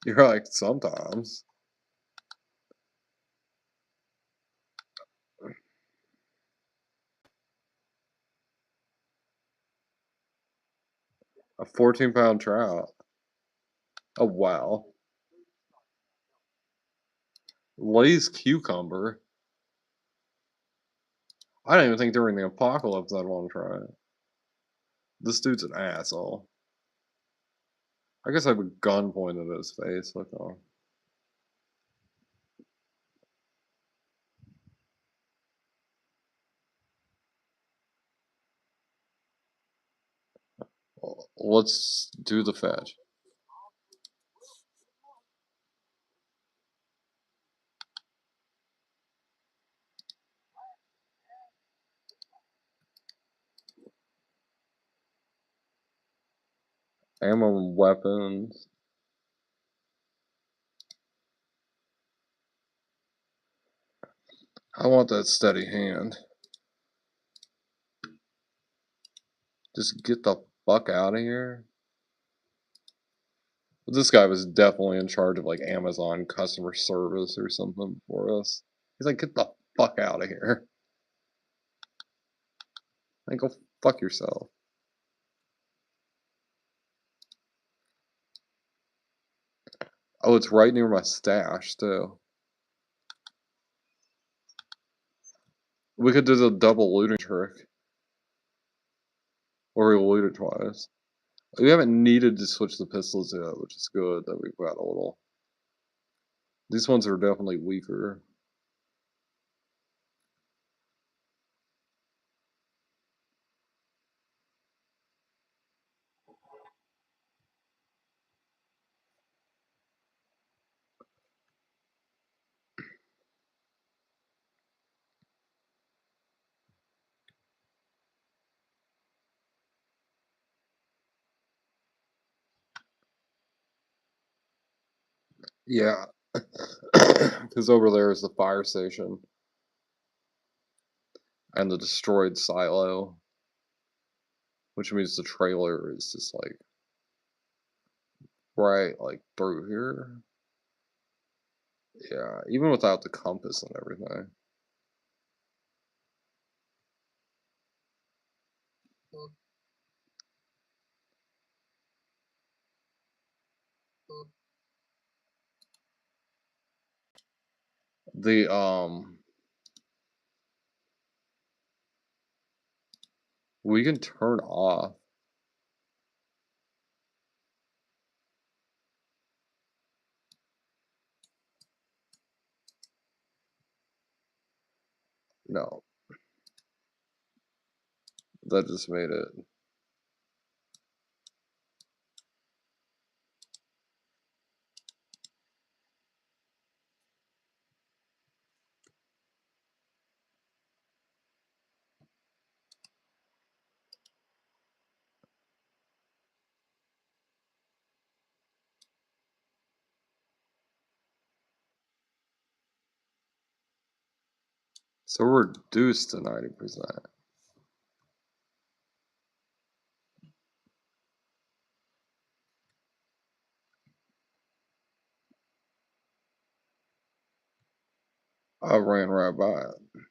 You're like, sometimes. A 14-pound trout. Oh, wow. Lay's cucumber. I don't even think during the apocalypse I'd want to try it. This dude's an asshole. I guess I have a gun pointed at his face. Look on. Let's do the fetch. Ammo and weapons. I want that steady hand. Just get the fuck out of here. This guy was definitely in charge of like Amazon customer service or something for us. He's like, get the fuck out of here. Like, go fuck yourself. Oh, it's right near my stash too. We could do the double looting trick. Or we loot it twice. We haven't needed to switch the pistols yet, which is good that we've got a little. These ones are definitely weaker. Yeah. Because over there is the fire station. And the destroyed silo. Which means the trailer is just like right like through here. Yeah, even without the compass and everything. The we can turn off. No, that just made it. So we're reduced to 90%. I ran right by it.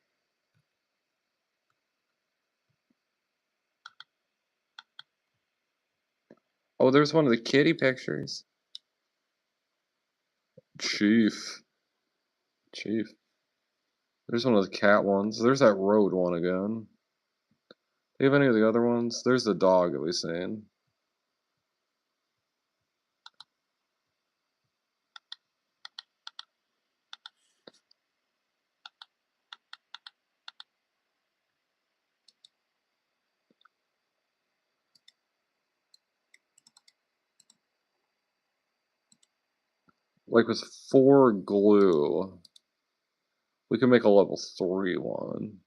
Oh, there's one of the kitty pictures. Chief. Chief. There's one of the cat ones. There's that road one again. Do you have any of the other ones? There's the dog that we've seen. Like with 4 glue, we can make a level 3 one.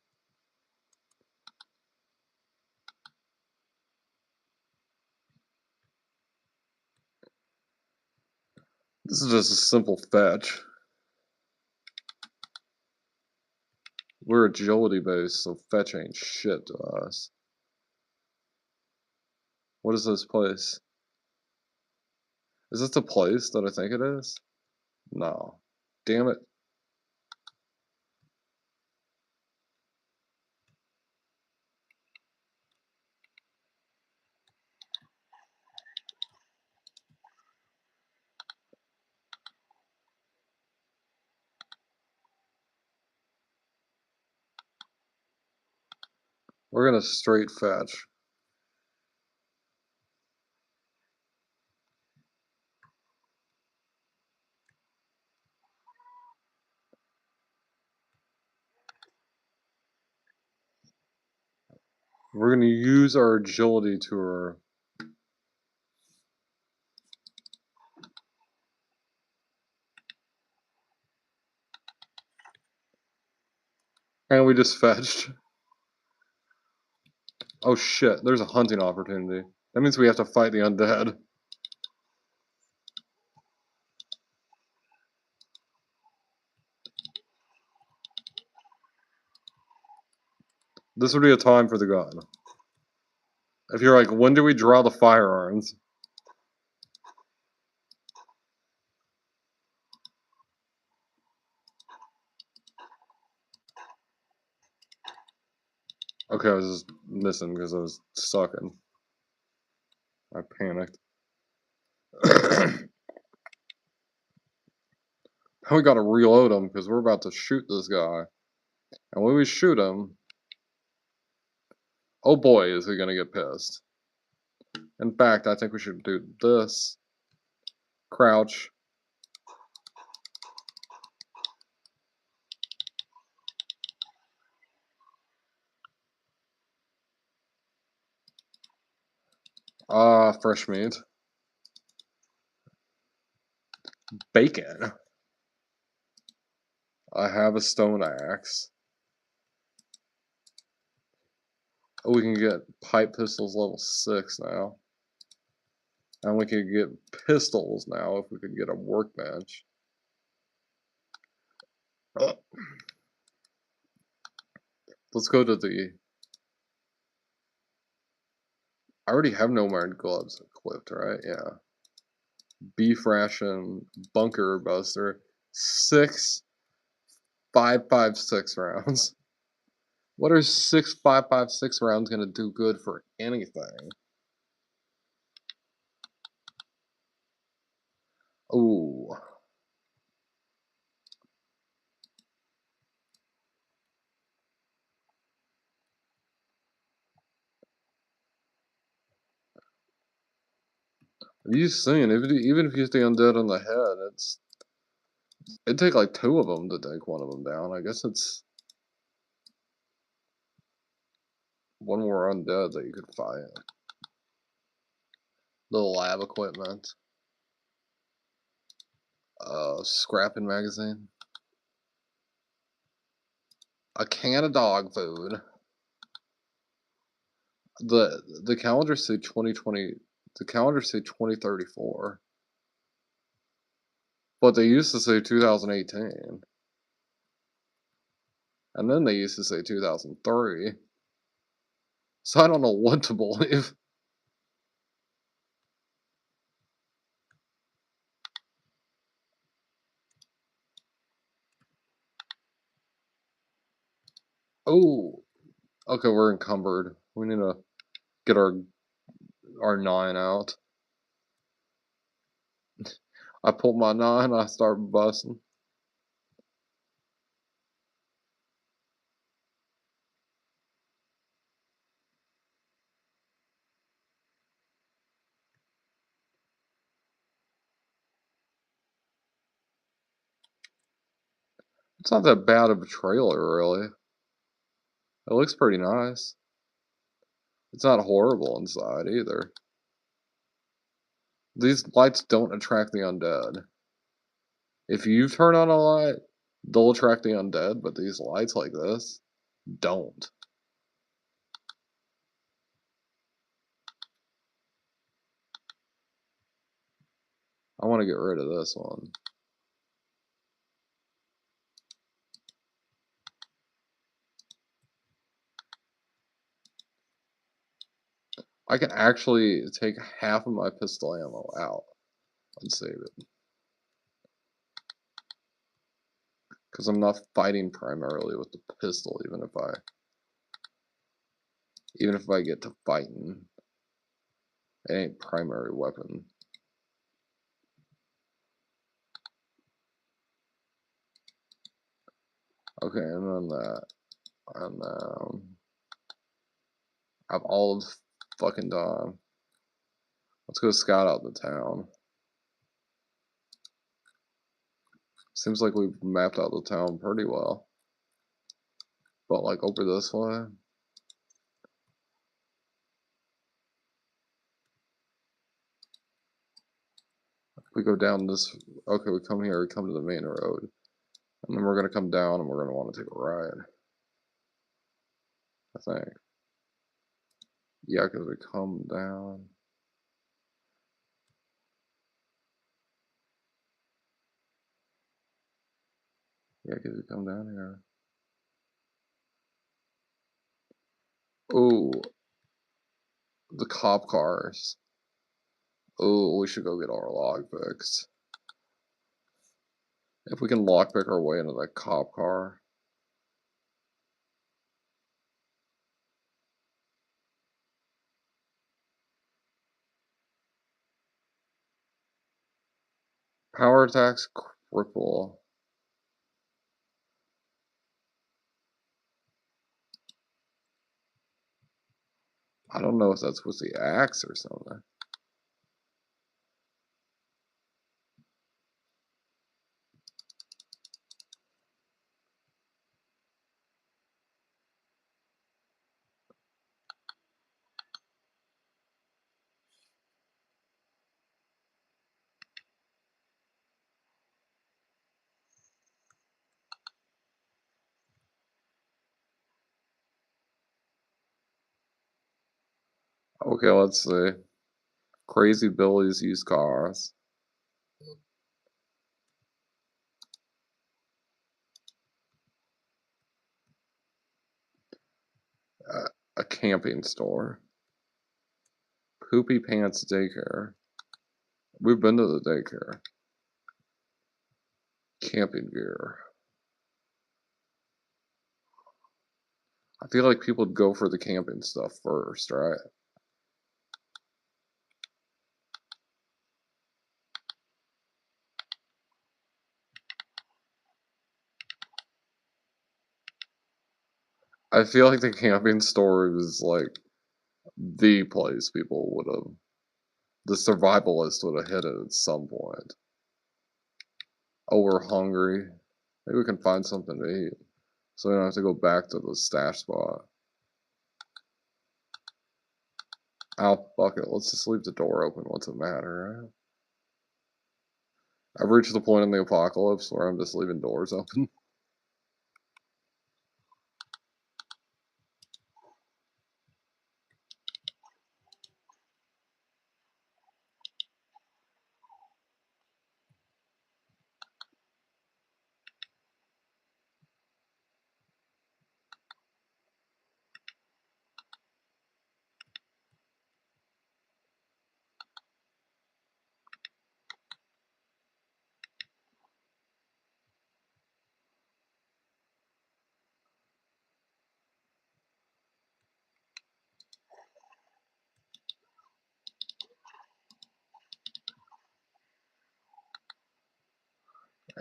This is just a simple fetch. We're agility based, so fetch ain't shit to us. What is this place? Is this the place that I think it is? No. Damn it. We're gonna straight fetch. We're gonna use our agility to our... And we just fetched. Oh shit, there's a hunting opportunity. That means we have to fight the undead. This would be a time for the gun. If you're like, when do we draw the firearms? Okay, I was just missing because I was sucking. I panicked. Now we gotta reload him because we're about to shoot this guy. And when we shoot him, oh boy, is he gonna get pissed. In fact, I think we should do this. Crouch. Fresh meat. Bacon. I have a stone axe. Oh, we can get pipe pistols level 6 now. And we can get pistols now if we could get a workbench. Let's go to the... I already have nomad gloves equipped, right? Yeah. Beef ration, bunker buster, 6 5.56 rounds. What are 6 5.56 rounds gonna do good for anything? Ooh. You saying even if you stay undead on the head, it'd take like 2 of them to take one of them down. I guess it's one more undead that you could fight. The lab equipment. Scrapping magazine. A can of dog food. The calendar say 2020. The calendar say 2034. But they used to say 2018. And then they used to say 2003. So I don't know what to believe. Oh, okay, we're encumbered. We need to get our 9 out. I pulled my 9, I start busting. It's not that bad of a trailer, really. It looks pretty nice. It's not horrible inside either. These lights don't attract the undead. If you turn on a light, they'll attract the undead, but these lights like this don't. I want to get rid of this one. I can actually take half of my pistol ammo out and save it. Because I'm not fighting primarily with the pistol, even if I get to fighting. It ain't primary weapon. Okay, and then that. And I have all of fucking time. Let's go scout out the town. Seems like we've mapped out the town pretty well. But like over this way. If we go down this, okay, we come here, we come to the main road. And then we're gonna come down and we're gonna want to take a ride. I think. Yeah, because we come down. Yeah, because we come down here. Ooh, the cop cars. Ooh, we should go get our lockpicks. If we can lockpick our way into that cop car. Power attacks cripple. I don't know if that's with the axe or something. Okay, let's see. Crazy Billy's used cars. A camping store. Poopy Pants Daycare. We've been to the daycare. Camping gear. I feel like people would go for the camping stuff first, right? I feel like the camping store is like the place people would have, the survivalist would have hit it at some point. Oh, we're hungry. Maybe we can find something to eat. So we don't have to go back to the stash spot. Oh, fuck it. Let's just leave the door open. What's it matter, right? I've reached the point in the apocalypse where I'm just leaving doors open.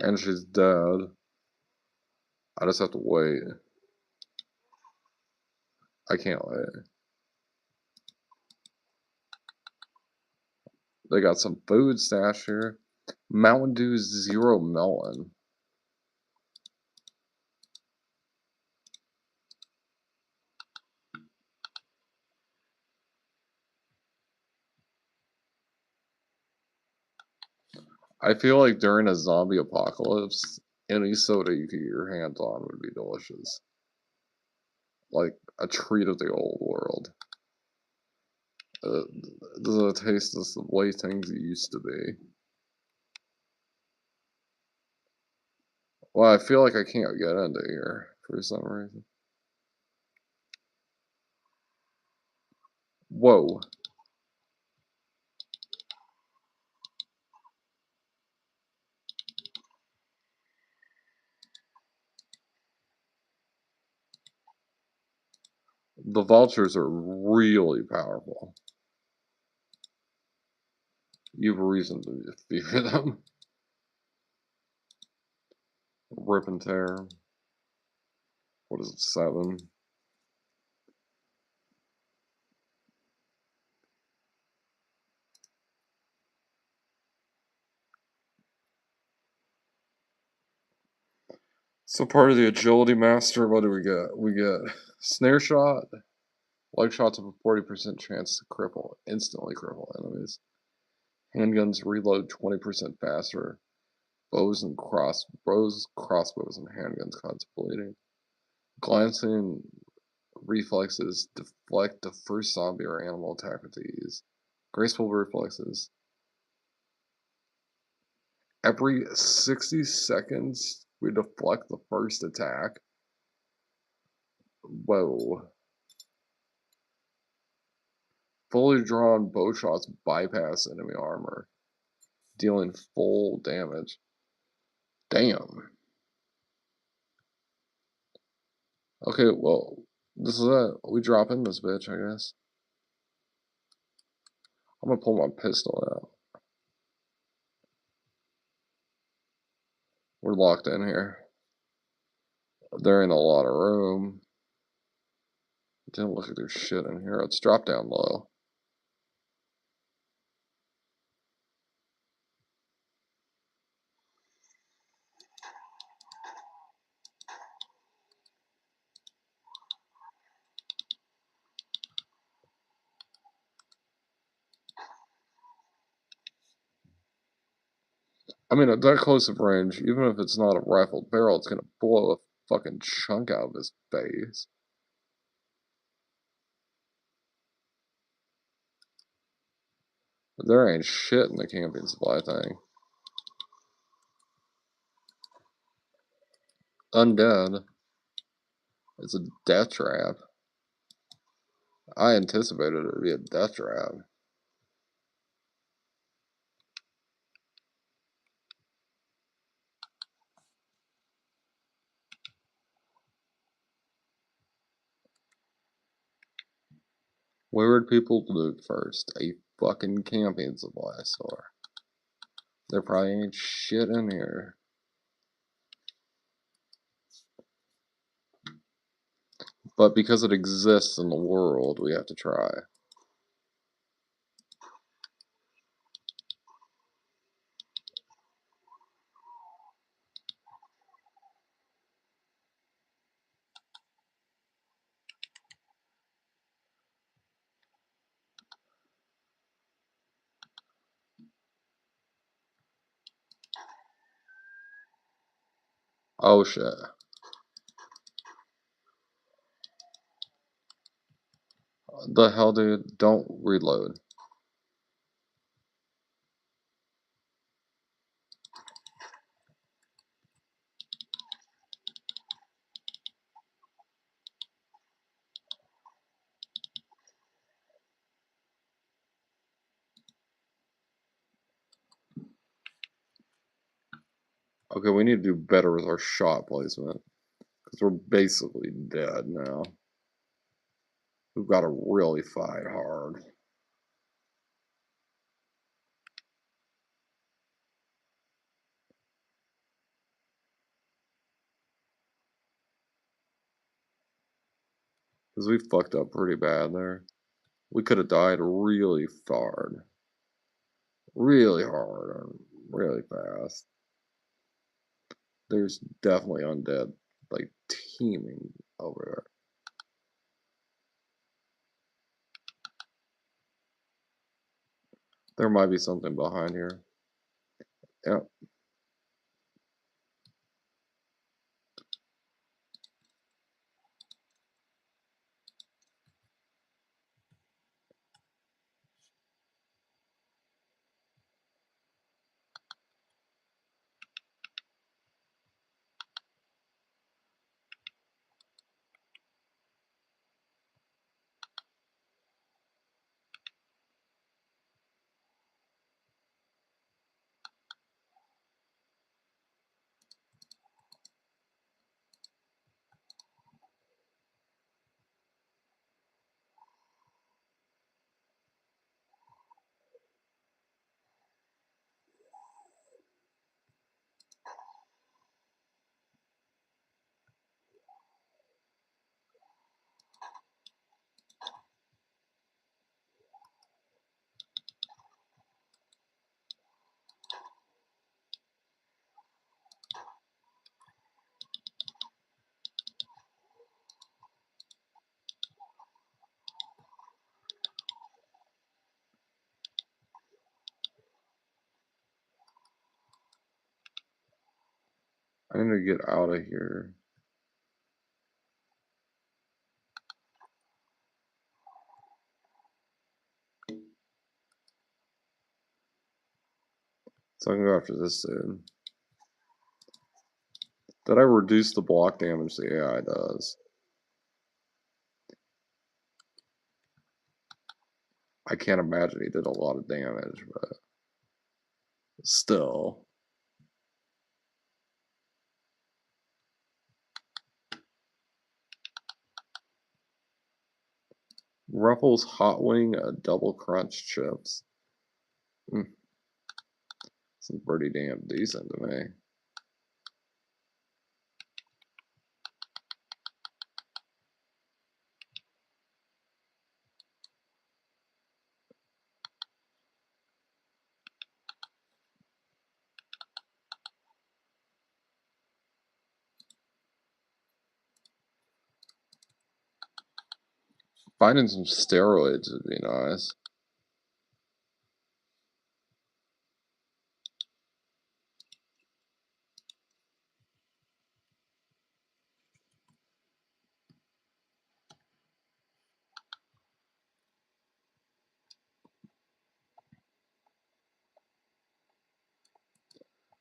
And she's dead. I just have to wait. I can't wait. They got some food stash here. Mountain Dew Zero Melon. I feel like during a zombie apocalypse, any soda you could get your hands on would be delicious. Like a treat of the old world. Uh, the taste of the way things used to be. Well, I feel like I can't get into here for some reason. Whoa. The vultures are really powerful. You have a reason to fear them. Rip and tear. What is it, 7? So part of the agility master, what do we get? We get snare shot. Leg shots have a 40% chance to instantly cripple enemies. Handguns reload 20% faster. Crossbows, and handguns cause bleeding. Glancing reflexes deflect the first zombie or animal attack with ease. Graceful reflexes. Every 60 seconds, we deflect the first attack. Whoa. Fully drawn bow shots bypass enemy armor, dealing full damage. Damn. Okay, well, this is it. We drop in this bitch, I guess. I'm gonna pull my pistol out. We're locked in here. There ain't a lot of room. Didn't look like there's shit in here. Let's drop down low. I mean, at that close of range, even if it's not a rifled barrel, it's gonna blow a fucking chunk out of his face. But there ain't shit in the camping supply thing. Undead. It's a death trap. I anticipated it would be a death trap. Where would people loot first? A fucking camping supply store. There probably ain't shit in here. But because it exists in the world, we have to try. Oh shit. The hell, dude? Don't reload. Okay, we need to do better with our shot placement. Because we're basically dead now. We've got to really fight hard. Because we fucked up pretty bad there. We could have died really hard. Really hard. And really fast. There's definitely undead, like, teeming over there. There might be something behind here. Yeah. I need to get out of here. So I can go after this dude. Did I reduce the block damage the AI does? I can't imagine he did a lot of damage, but still. Ruffles Hot Wing, double crunch chips. Some pretty damn decent to me. Finding some steroids would be nice.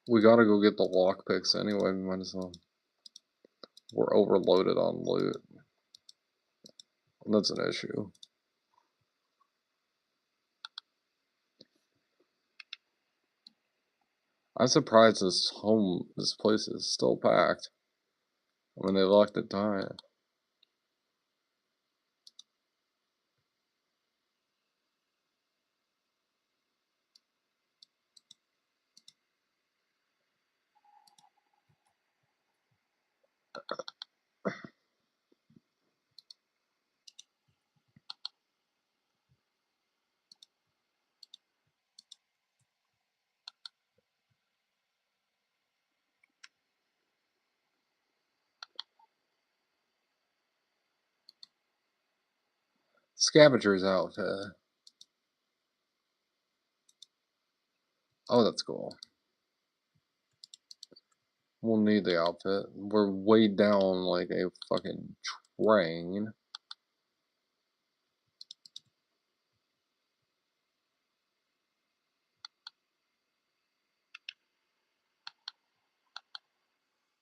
We gotta go get the lockpicks anyway, we might as well. We're overloaded on loot. That's an issue. I'm surprised this place is still packed. I mean, they locked it down. Scavenger's outfit. Oh, that's cool. We'll need the outfit. We're way down like a fucking train.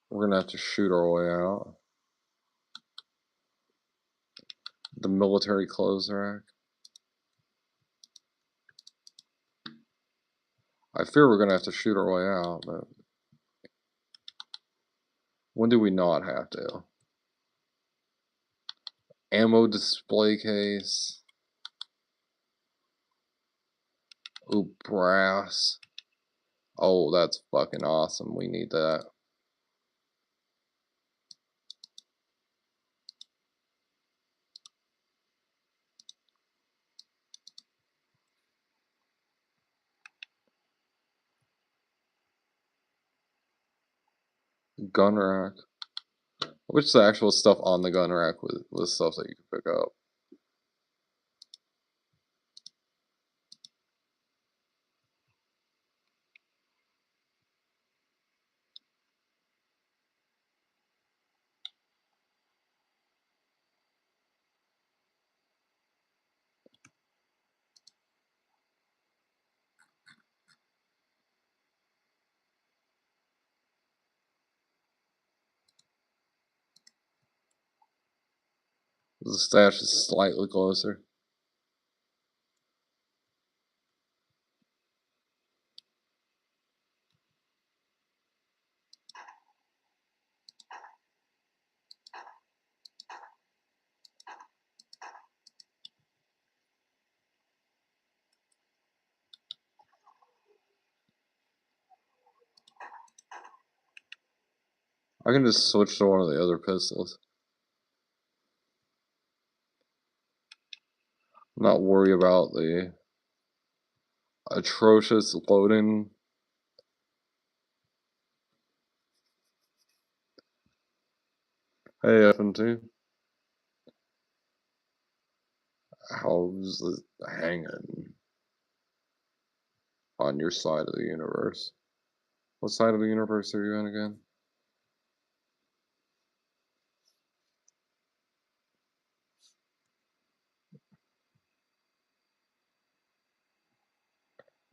We're gonna have to shoot our way out. The military clothes rack. I fear we're gonna have to shoot our way out, but when do we not have to? Ammo display case. Ooh, brass. Oh, that's fucking awesome. We need that. Gun rack. Which the actual stuff on the gun rack was stuff that you could pick up. The stash is slightly closer. I can just switch to one of the other pistols. Not worry about the atrocious loading. Hey, FMT. How's it hanging on your side of the universe? What side of the universe are you in again?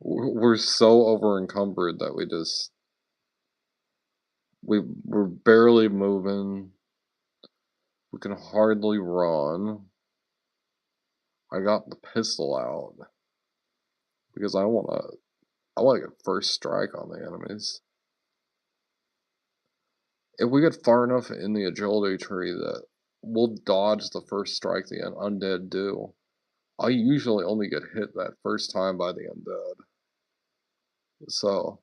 We're so over encumbered that we're barely moving. We can hardly run. I got the pistol out because I wanna get first strike on the enemies. If we get far enough in the agility tree that we'll dodge the first strike the undead do. I usually only get hit that first time by the undead. So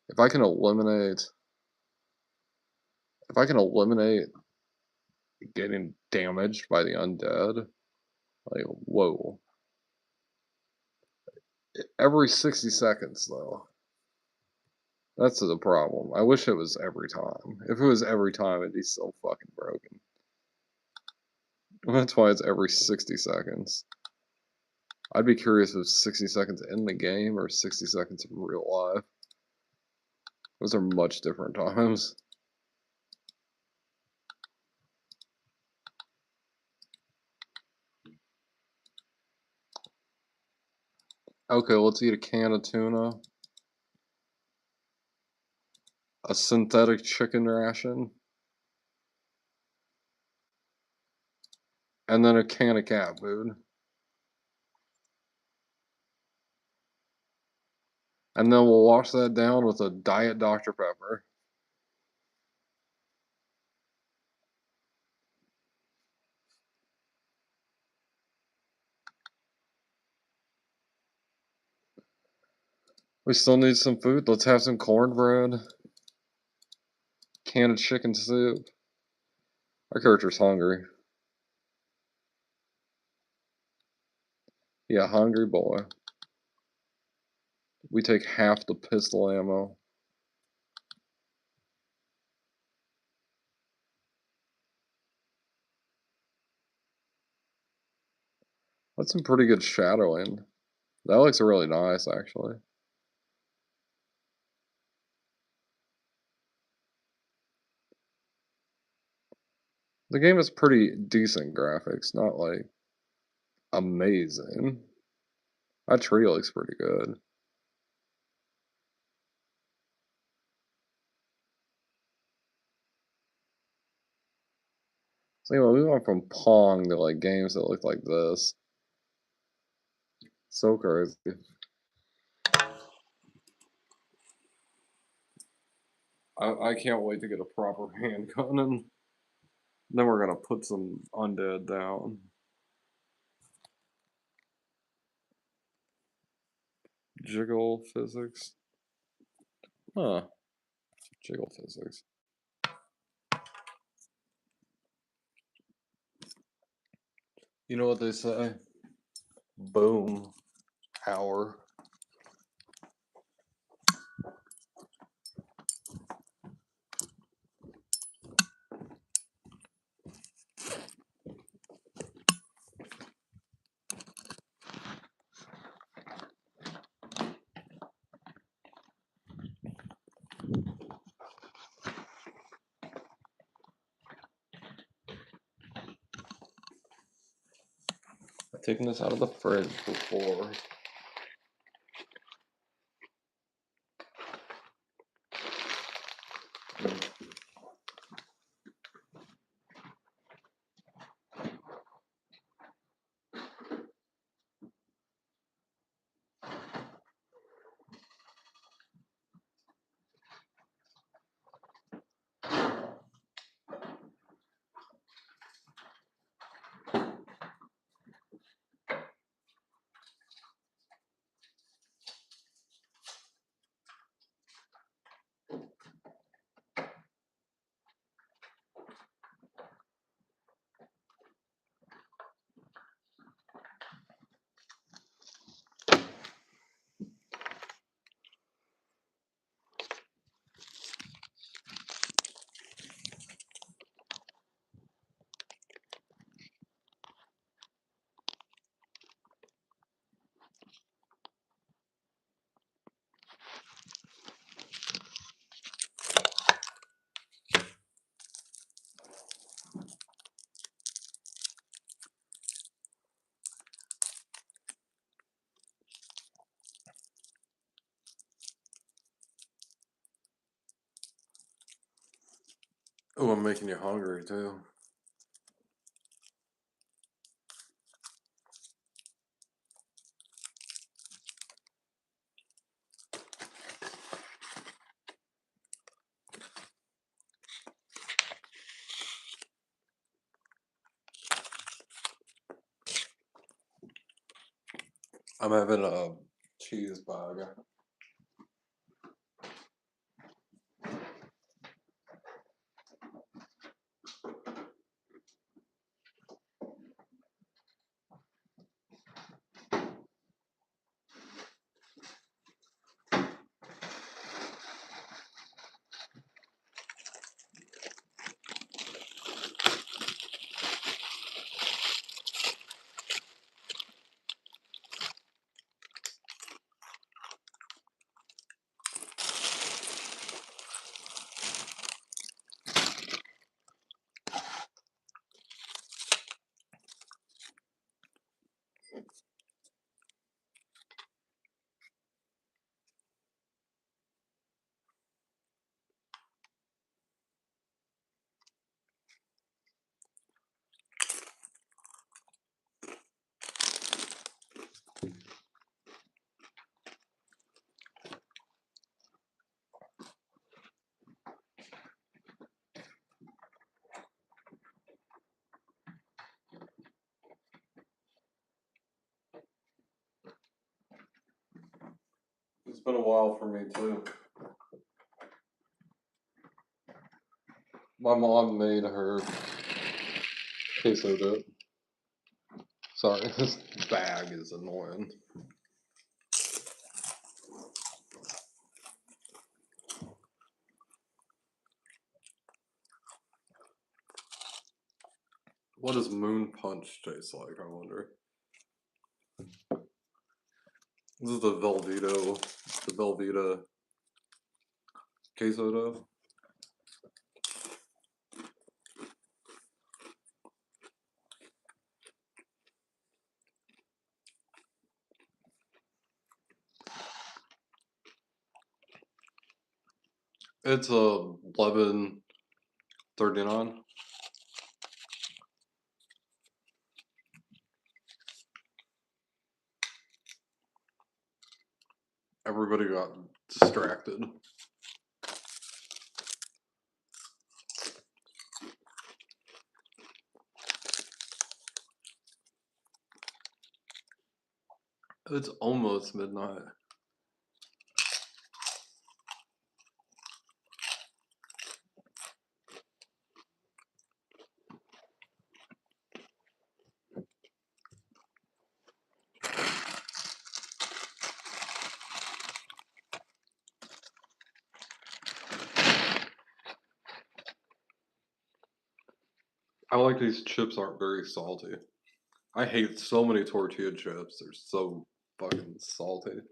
if I can eliminate getting damaged by the undead, like whoa. Every 60 seconds though. That's the problem. I wish it was every time. If it was every time, it'd be so fucking broken. That's why it's every 60 seconds. I'd be curious if 60 seconds in the game or 60 seconds in real life. Those are much different times. Okay, let's eat a can of tuna. A synthetic chicken ration. And then a can of cat food. And then we'll wash that down with a Diet Dr. Pepper. We still need some food. Let's have some cornbread. Can of chicken soup. Our character's hungry. Yeah, hungry boy. We take half the pistol ammo. That's some pretty good shadowing. That looks really nice, actually. The game is pretty decent graphics, not like amazing. That tree looks pretty good. So anyway, we went from Pong to like games that look like this. So crazy. I can't wait to get a proper handgun and then we're gonna put some undead down. Jiggle physics. Huh. Jiggle physics. You know what they say? Boom. Hour. I've taken this out of the fridge before. Oh, I'm making you hungry too. I'm having a cheese bag. It's been a while for me too. My mom made her queso dip. Sorry, this bag is annoying. What does moon punch taste like, I wonder? This is the Velveeta queso dough. It's a 11.39. Everybody got distracted. It's almost midnight. I like these chips aren't very salty. I hate so many tortilla chips. They're so fucking salty.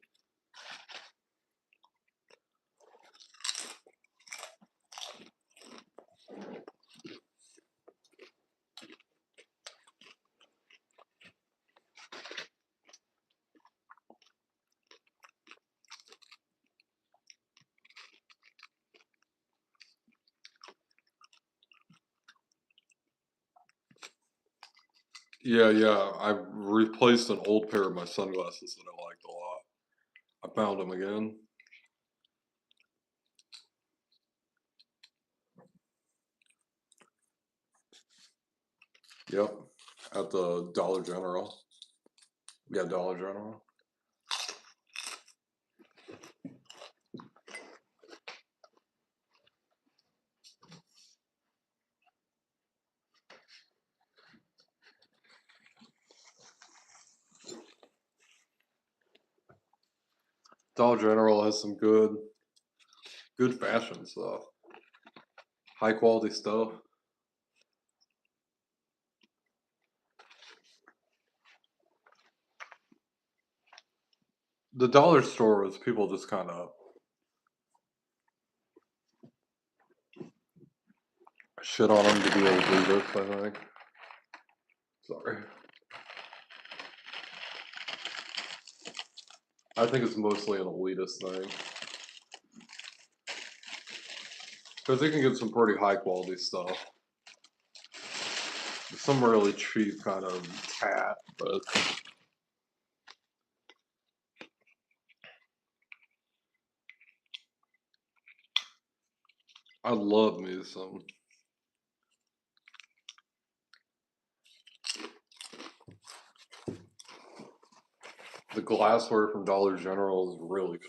Yeah. I replaced an old pair of my sunglasses that I liked a lot. I found them again. Yep. At the Dollar General. Yeah, Dollar General. Dollar General has some good fashion stuff. High quality stuff. The dollar store was people just kind of shit on them to be able to do this, I think. Sorry. I think it's mostly an elitist thing. Because they can get some pretty high quality stuff. Some really cheap kind of hat, but I love me some. The glassware from Dollar General is really good.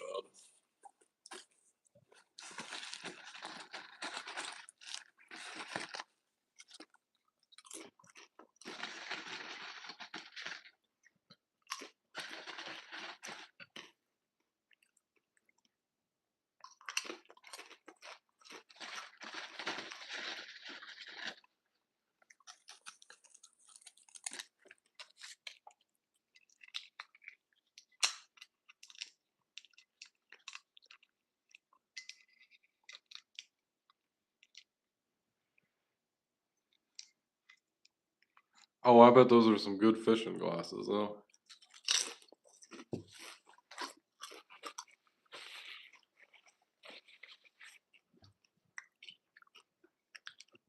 Oh, I bet those are some good fishing glasses, though.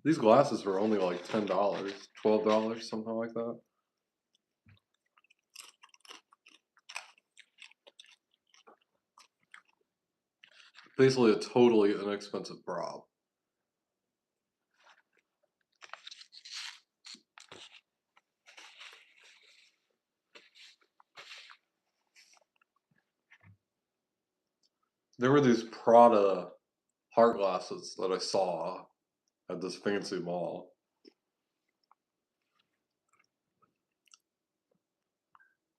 These glasses were only like $10, $12, something like that. Basically, a totally inexpensive prop. There were these Prada heart glasses that I saw at this fancy mall.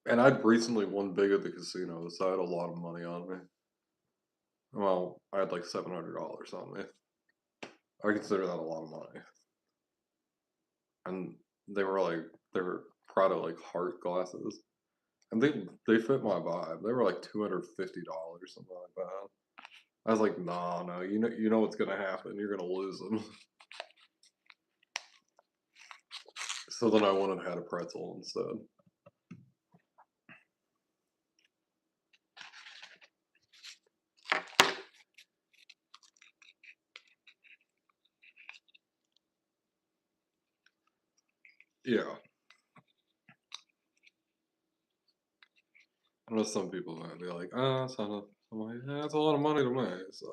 And I'd recently won big at the casino, so I had a lot of money on me. Well, I had like $700 on me. I consider that a lot of money. And they were Prada like heart glasses. And they fit my vibe. They were like $250, something like that. I was like, nah, no, you know what's gonna happen. You're gonna lose them. So then I went and had a pretzel instead. Yeah. I know some people might be like, it's not a, I'm like, yeah, that's a lot of money to me. So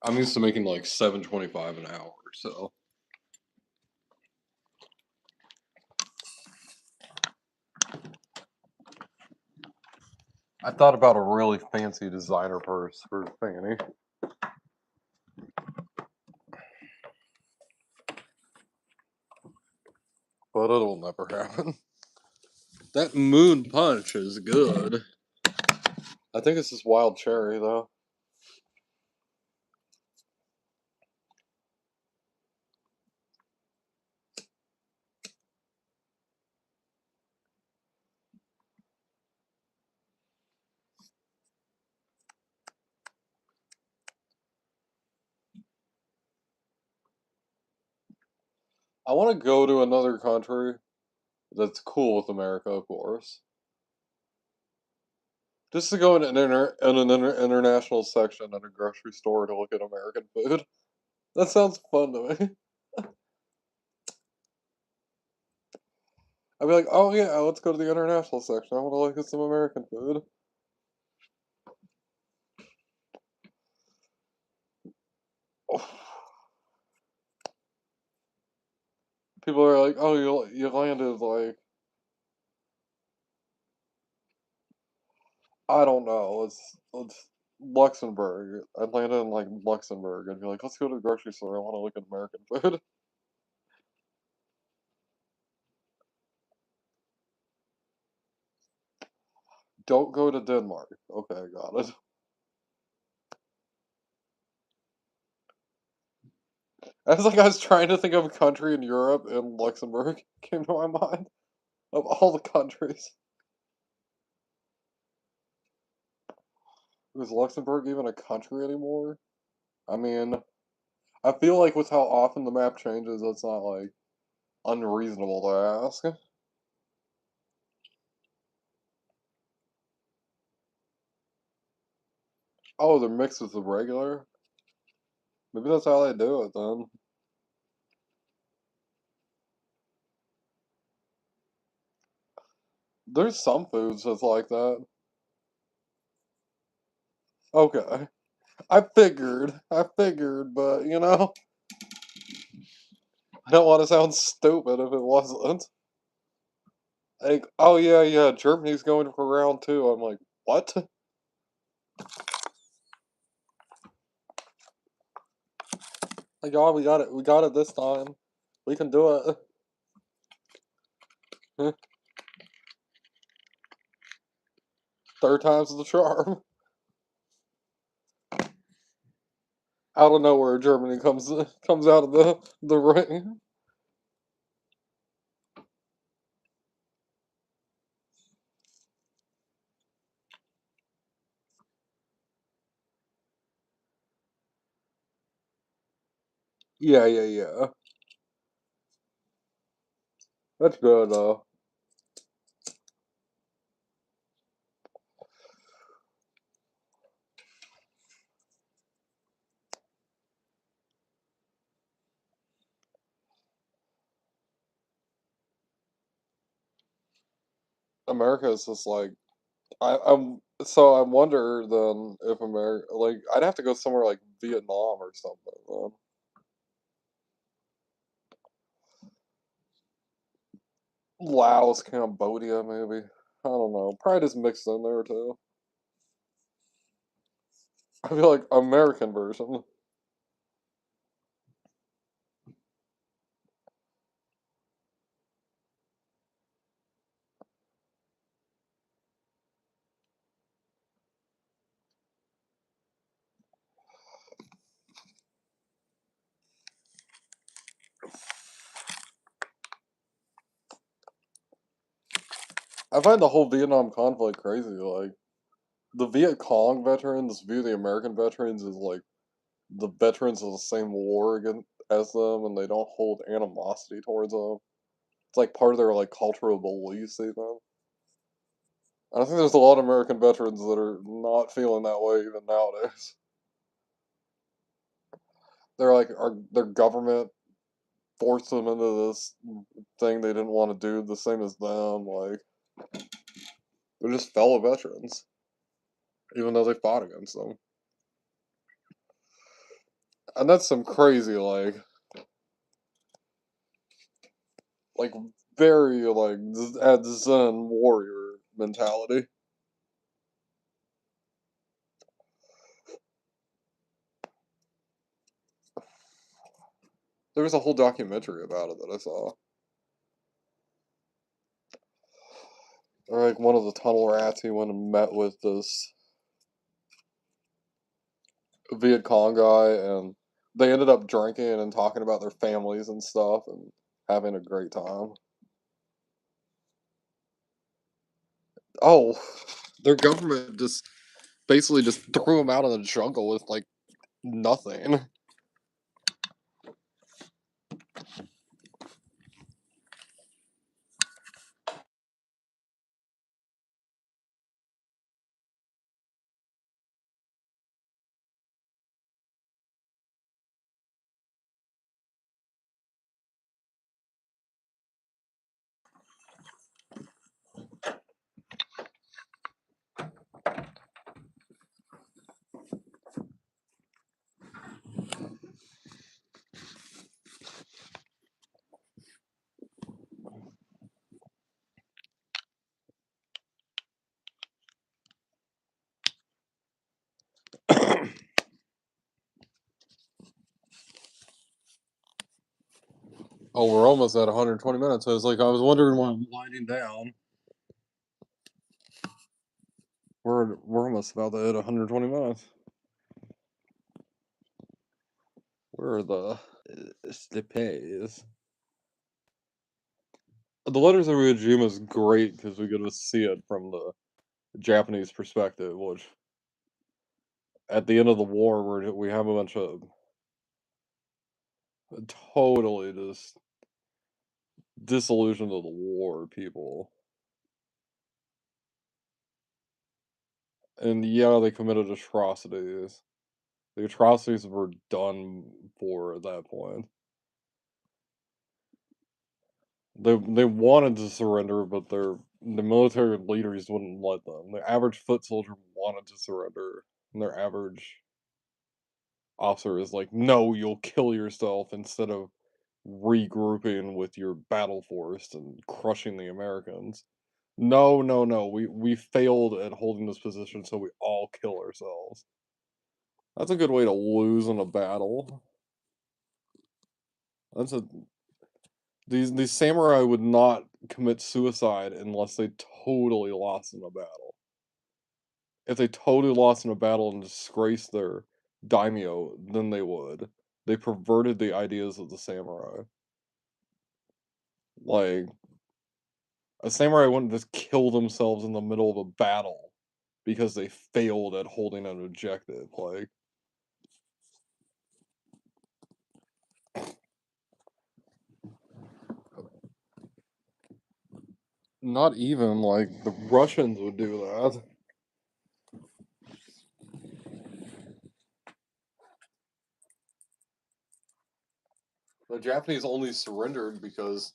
I'm used to making like $7.25 an hour. So I thought about a really fancy designer purse for Fanny. But it'll never happen. That moon punch is good. I think it's just wild cherry though. I want to go to another country that's cool with America, of course. Just to go in an international section at a grocery store to look at American food. That sounds fun to me. I'd be like, oh yeah, let's go to the international section. I want to look at some American food. Oh. People are like, oh, you landed like, I don't know, it's Luxembourg. I landed in like Luxembourg. I'd be like, let's go to the grocery store. I want to look at American food. Don't go to Denmark. Okay, got it. I was like, I was trying to think of a country in Europe, and Luxembourg came to my mind. Of all the countries. Is Luxembourg even a country anymore? I mean, I feel like with how often the map changes, it's not, like, unreasonable to ask. Oh, they're mixed with the regular? Maybe that's how they do it then. There's some foods that's like that. Okay. I figured, but, I don't wanna sound stupid if it wasn't. Like, "Oh, yeah, yeah, Germany's going for round 2." I'm like, "What?" Like, "Oh, we got it this time. We can do it." 3rd time's the charm. Out of nowhere, Germany comes out of the ring. Yeah, yeah, yeah. That's good, America is just like I wonder then if America like, I'd have to go somewhere like Vietnam or something then. Laos, Cambodia, maybe. I don't know. Pride is mixed in there too. I feel like American version. I find the whole Vietnam conflict crazy. Like the Viet Cong veterans view the American veterans as like the veterans of the same war again as them, and they don't hold animosity towards them. It's like part of their like cultural beliefs, even. I think there's a lot of American veterans that are not feeling that way even nowadays. They're like, their government forced them into this thing they didn't want to do, the same as them. Like they're just fellow veterans, even though they fought against them. And that's some crazy like very like Zen warrior mentality. There was a whole documentary about it that I saw. Or like one of the tunnel rats, he went and met with this Viet Cong guy, and they ended up drinking and talking about their families and stuff, and having a great time. Oh, their government just basically just threw them out in the jungle with like nothing. Oh, we're almost at 120 minutes. I was wondering why I'm winding down. We're almost about to hit 120 minutes. Where are the stipes? The Letters of Iwo Jima is great because we get to see it from the Japanese perspective, which at the end of the war, we have a bunch of totally just disillusioned of the war people. And yeah, they committed atrocities. The atrocities were done for at that point. They wanted to surrender, but the military leaders wouldn't let them. The average foot soldier wanted to surrender, and their average officer is like, "No, you'll kill yourself instead of regrouping with your battle force and crushing the Americans." No, no, no. We failed at holding this position, so we all kill ourselves. That's a good way to lose in a battle. That's a these samurai would not commit suicide unless they totally lost in a battle. If they totally lost in a battle and disgraced their daimyo, then they would. They perverted the ideas of the samurai. Like, a samurai wouldn't just kill themselves in the middle of a battle because they failed at holding an objective. Like, not even like the Russians would do that. The Japanese only surrendered because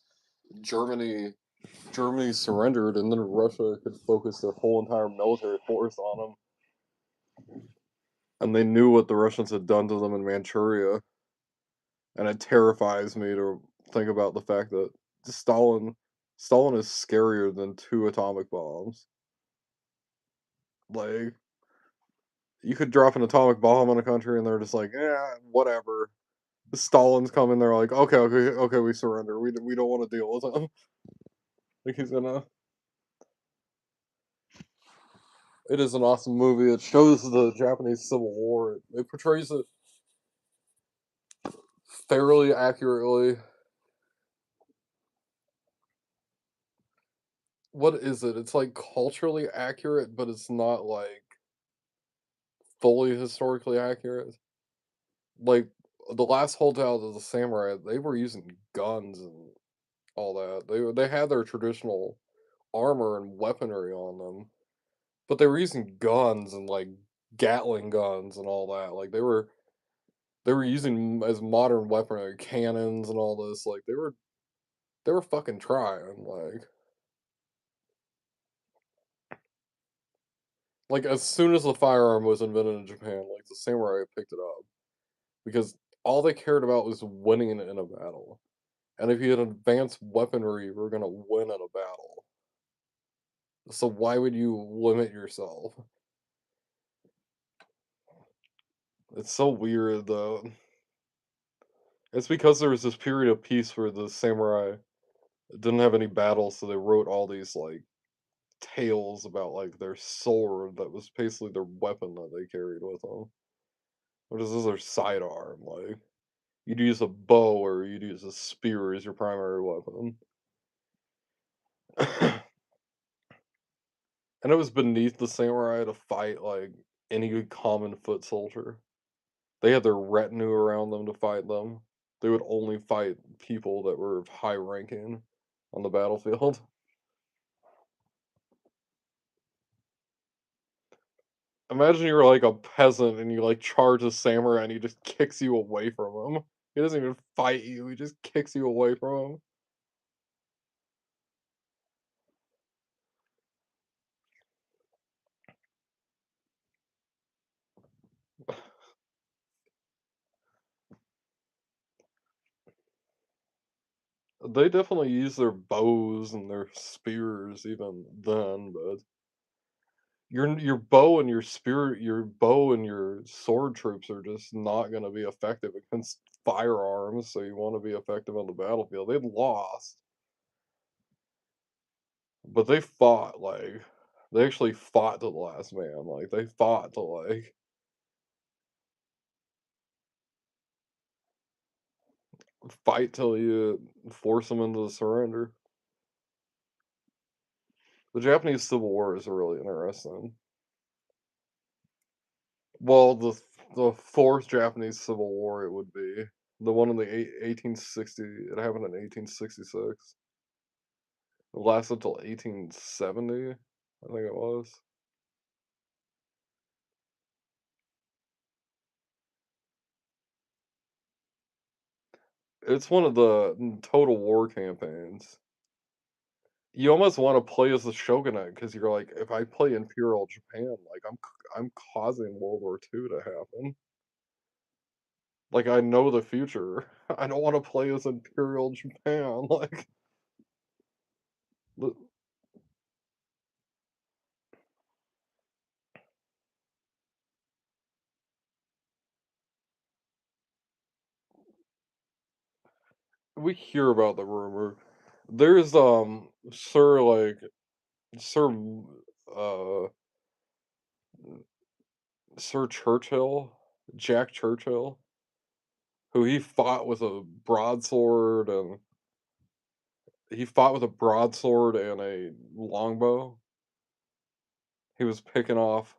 Germany Germany surrendered, and then Russia could focus their whole entire military force on them. And they knew what the Russians had done to them in Manchuria, and it terrifies me to think about the fact that Stalin is scarier than two atomic bombs. Like, you could drop an atomic bomb on a country, and they're just like, yeah, whatever. Stalin's coming. They're like, okay, okay, okay, we surrender. We don't want to deal with him. Like he's gonna. It is an awesome movie. It shows the Japanese Civil War. It portrays it fairly accurately. What is it? It's like culturally accurate, but it's not like fully historically accurate. Like the last holdout of the samurai, they were using guns and all that. They had their traditional armor and weaponry on them, but they were using guns and like Gatling guns and all that. Like they were using as modern weaponry, cannons and all this. Like they were fucking trying. Like as soon as the firearm was invented in Japan, like the samurai picked it up because all they cared about was winning in a battle. And if you had advanced weaponry, you were gonna win in a battle. So why would you limit yourself? It's so weird though. It's because there was this period of peace where the samurai didn't have any battles, so they wrote all these like tales about like their sword that was basically their weapon that they carried with them. What is this their sidearm? Like you'd use a bow or you'd use a spear as your primary weapon. And it was beneath the samurai to fight like any common foot soldier. They had their retinue around them to fight them. They would only fight people that were of high ranking on the battlefield. Imagine you're like a peasant and you like charge a samurai and he just kicks you away from him. He doesn't even fight you, he just kicks you away from him. They definitely use their bows and their spears even then, but your bow and your sword troops are just not gonna be effective against firearms, so you wanna be effective on the battlefield. They lost, but they fought, like They actually fought to the last man, like, they fought to, like, fight till you force them into the surrender. The Japanese Civil War is really interesting. Well, the 4th Japanese Civil War, it would be. The one in the 1860 it happened in 1866. It lasted till 1870, I think it was. It's one of the total war campaigns. You almost wanna play as the shogunate because 'cause you're like, "If I play Imperial Japan, like, I'm causing World War II to happen." Like, I know the future. I don't wanna play as Imperial Japan, like, the we hear about the rumor. There's, Sir, uh, Sir Churchill, Jack Churchill, who he fought with a broadsword and a longbow. He was picking off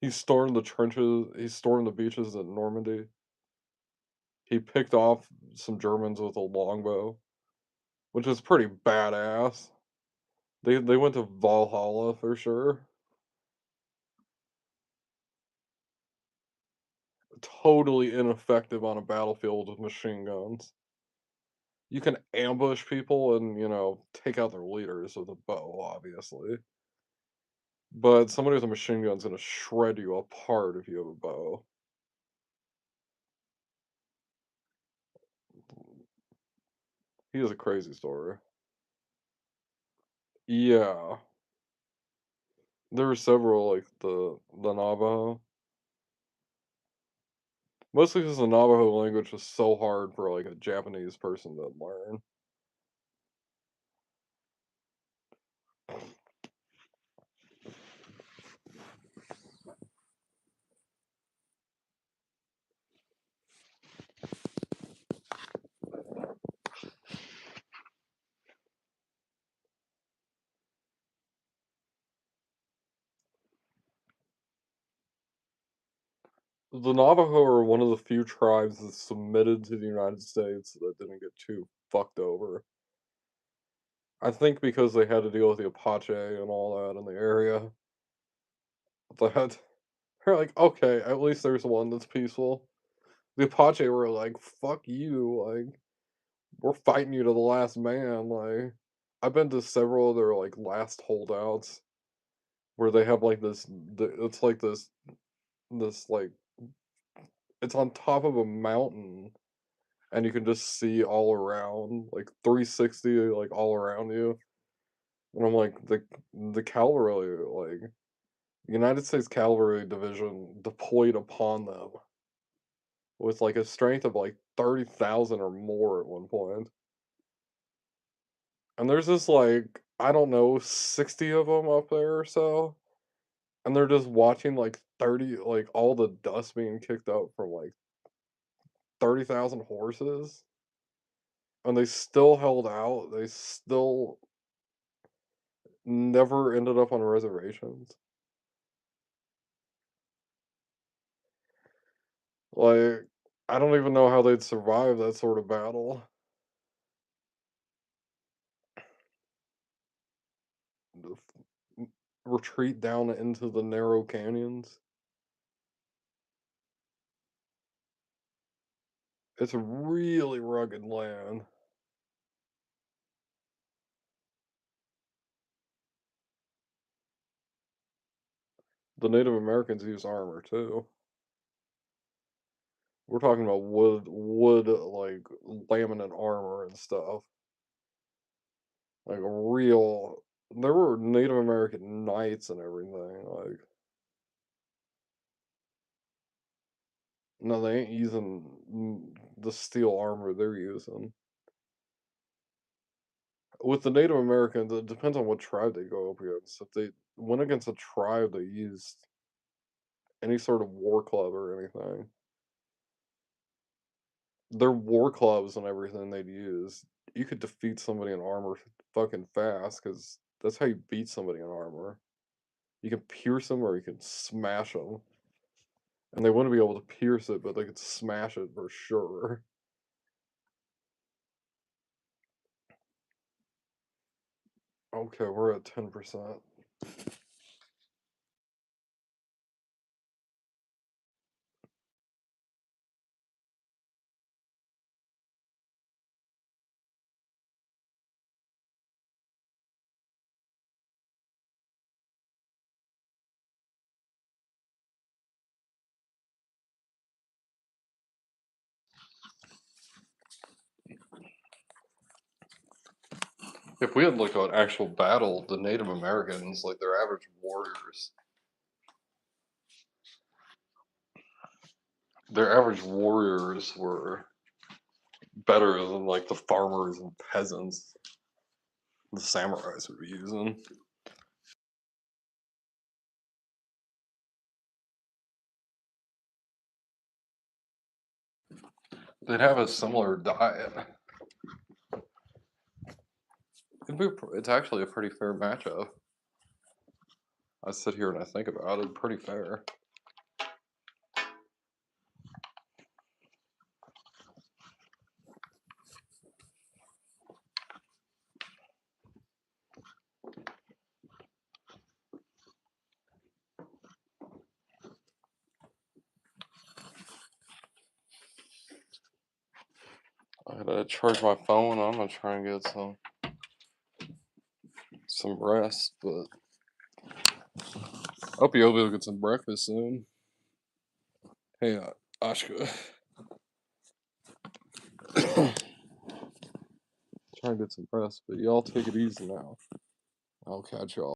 he stormed the beaches at Normandy. He picked off some Germans with a longbow, which is pretty badass. They went to Valhalla for sure. Totally ineffective on a battlefield with machine guns. You can ambush people and, take out their leaders with a bow, obviously. But somebody with a machine gun's gonna shred you apart if you have a bow. He has a crazy story. Yeah. There were several, like the Navajo. Mostly because the Navajo language was so hard for, like, a Japanese person to learn. The Navajo are one of the few tribes that submitted to the United States that didn't get too fucked over. I think because they had to deal with the Apache and all that in the area, that they're like, "Okay, at least there's one that's peaceful." The Apache were like, "Fuck you, like, we're fighting you to the last man," like, I've been to several of their, like, last holdouts where they have, like, it's like this, like it's on top of a mountain, and you can just see all around, like, 360, like, all around you, and I'm like, the cavalry, like, United States Cavalry Division deployed upon them with, like, a strength of, like, 30,000 or more at one point. And there's just, like, I don't know, 60 of them up there or so, and they're just watching, like, 30 like, all the dust being kicked up from, like, 30,000 horses, and they still held out, they still never ended up on reservations. Like, I don't even know how they'd survive that sort of battle. The f retreat down into the narrow canyons. It's a really rugged land. The Native Americans use armor too. We're talking about wood, like, laminate armor and stuff. Like, real there were Native American knights and everything, like no, they ain't using the steel armor they're using. with the Native Americans, it depends on what tribe they go up against. If they went against a tribe that used any sort of war club or anything, their war clubs and everything they'd use, you could defeat somebody in armor fucking fast because that's how you beat somebody in armor. You can pierce them or you can smash them. And they wouldn't be able to pierce it, but they could smash it for sure. Okay, we're at 10%. If we had looked at actual battle, the Native Americans, like their average warriors were better than like the farmers and peasants the samurais would be using. They'd have a similar diet. It's actually a pretty fair matchup. I sit here and I think about it, pretty fair. I gotta charge my phone. I'm gonna try and get some rest, but I hope you'll be able to get some breakfast soon. Hey, Ashka, try and get some rest, but y'all take it easy now. I'll catch y'all.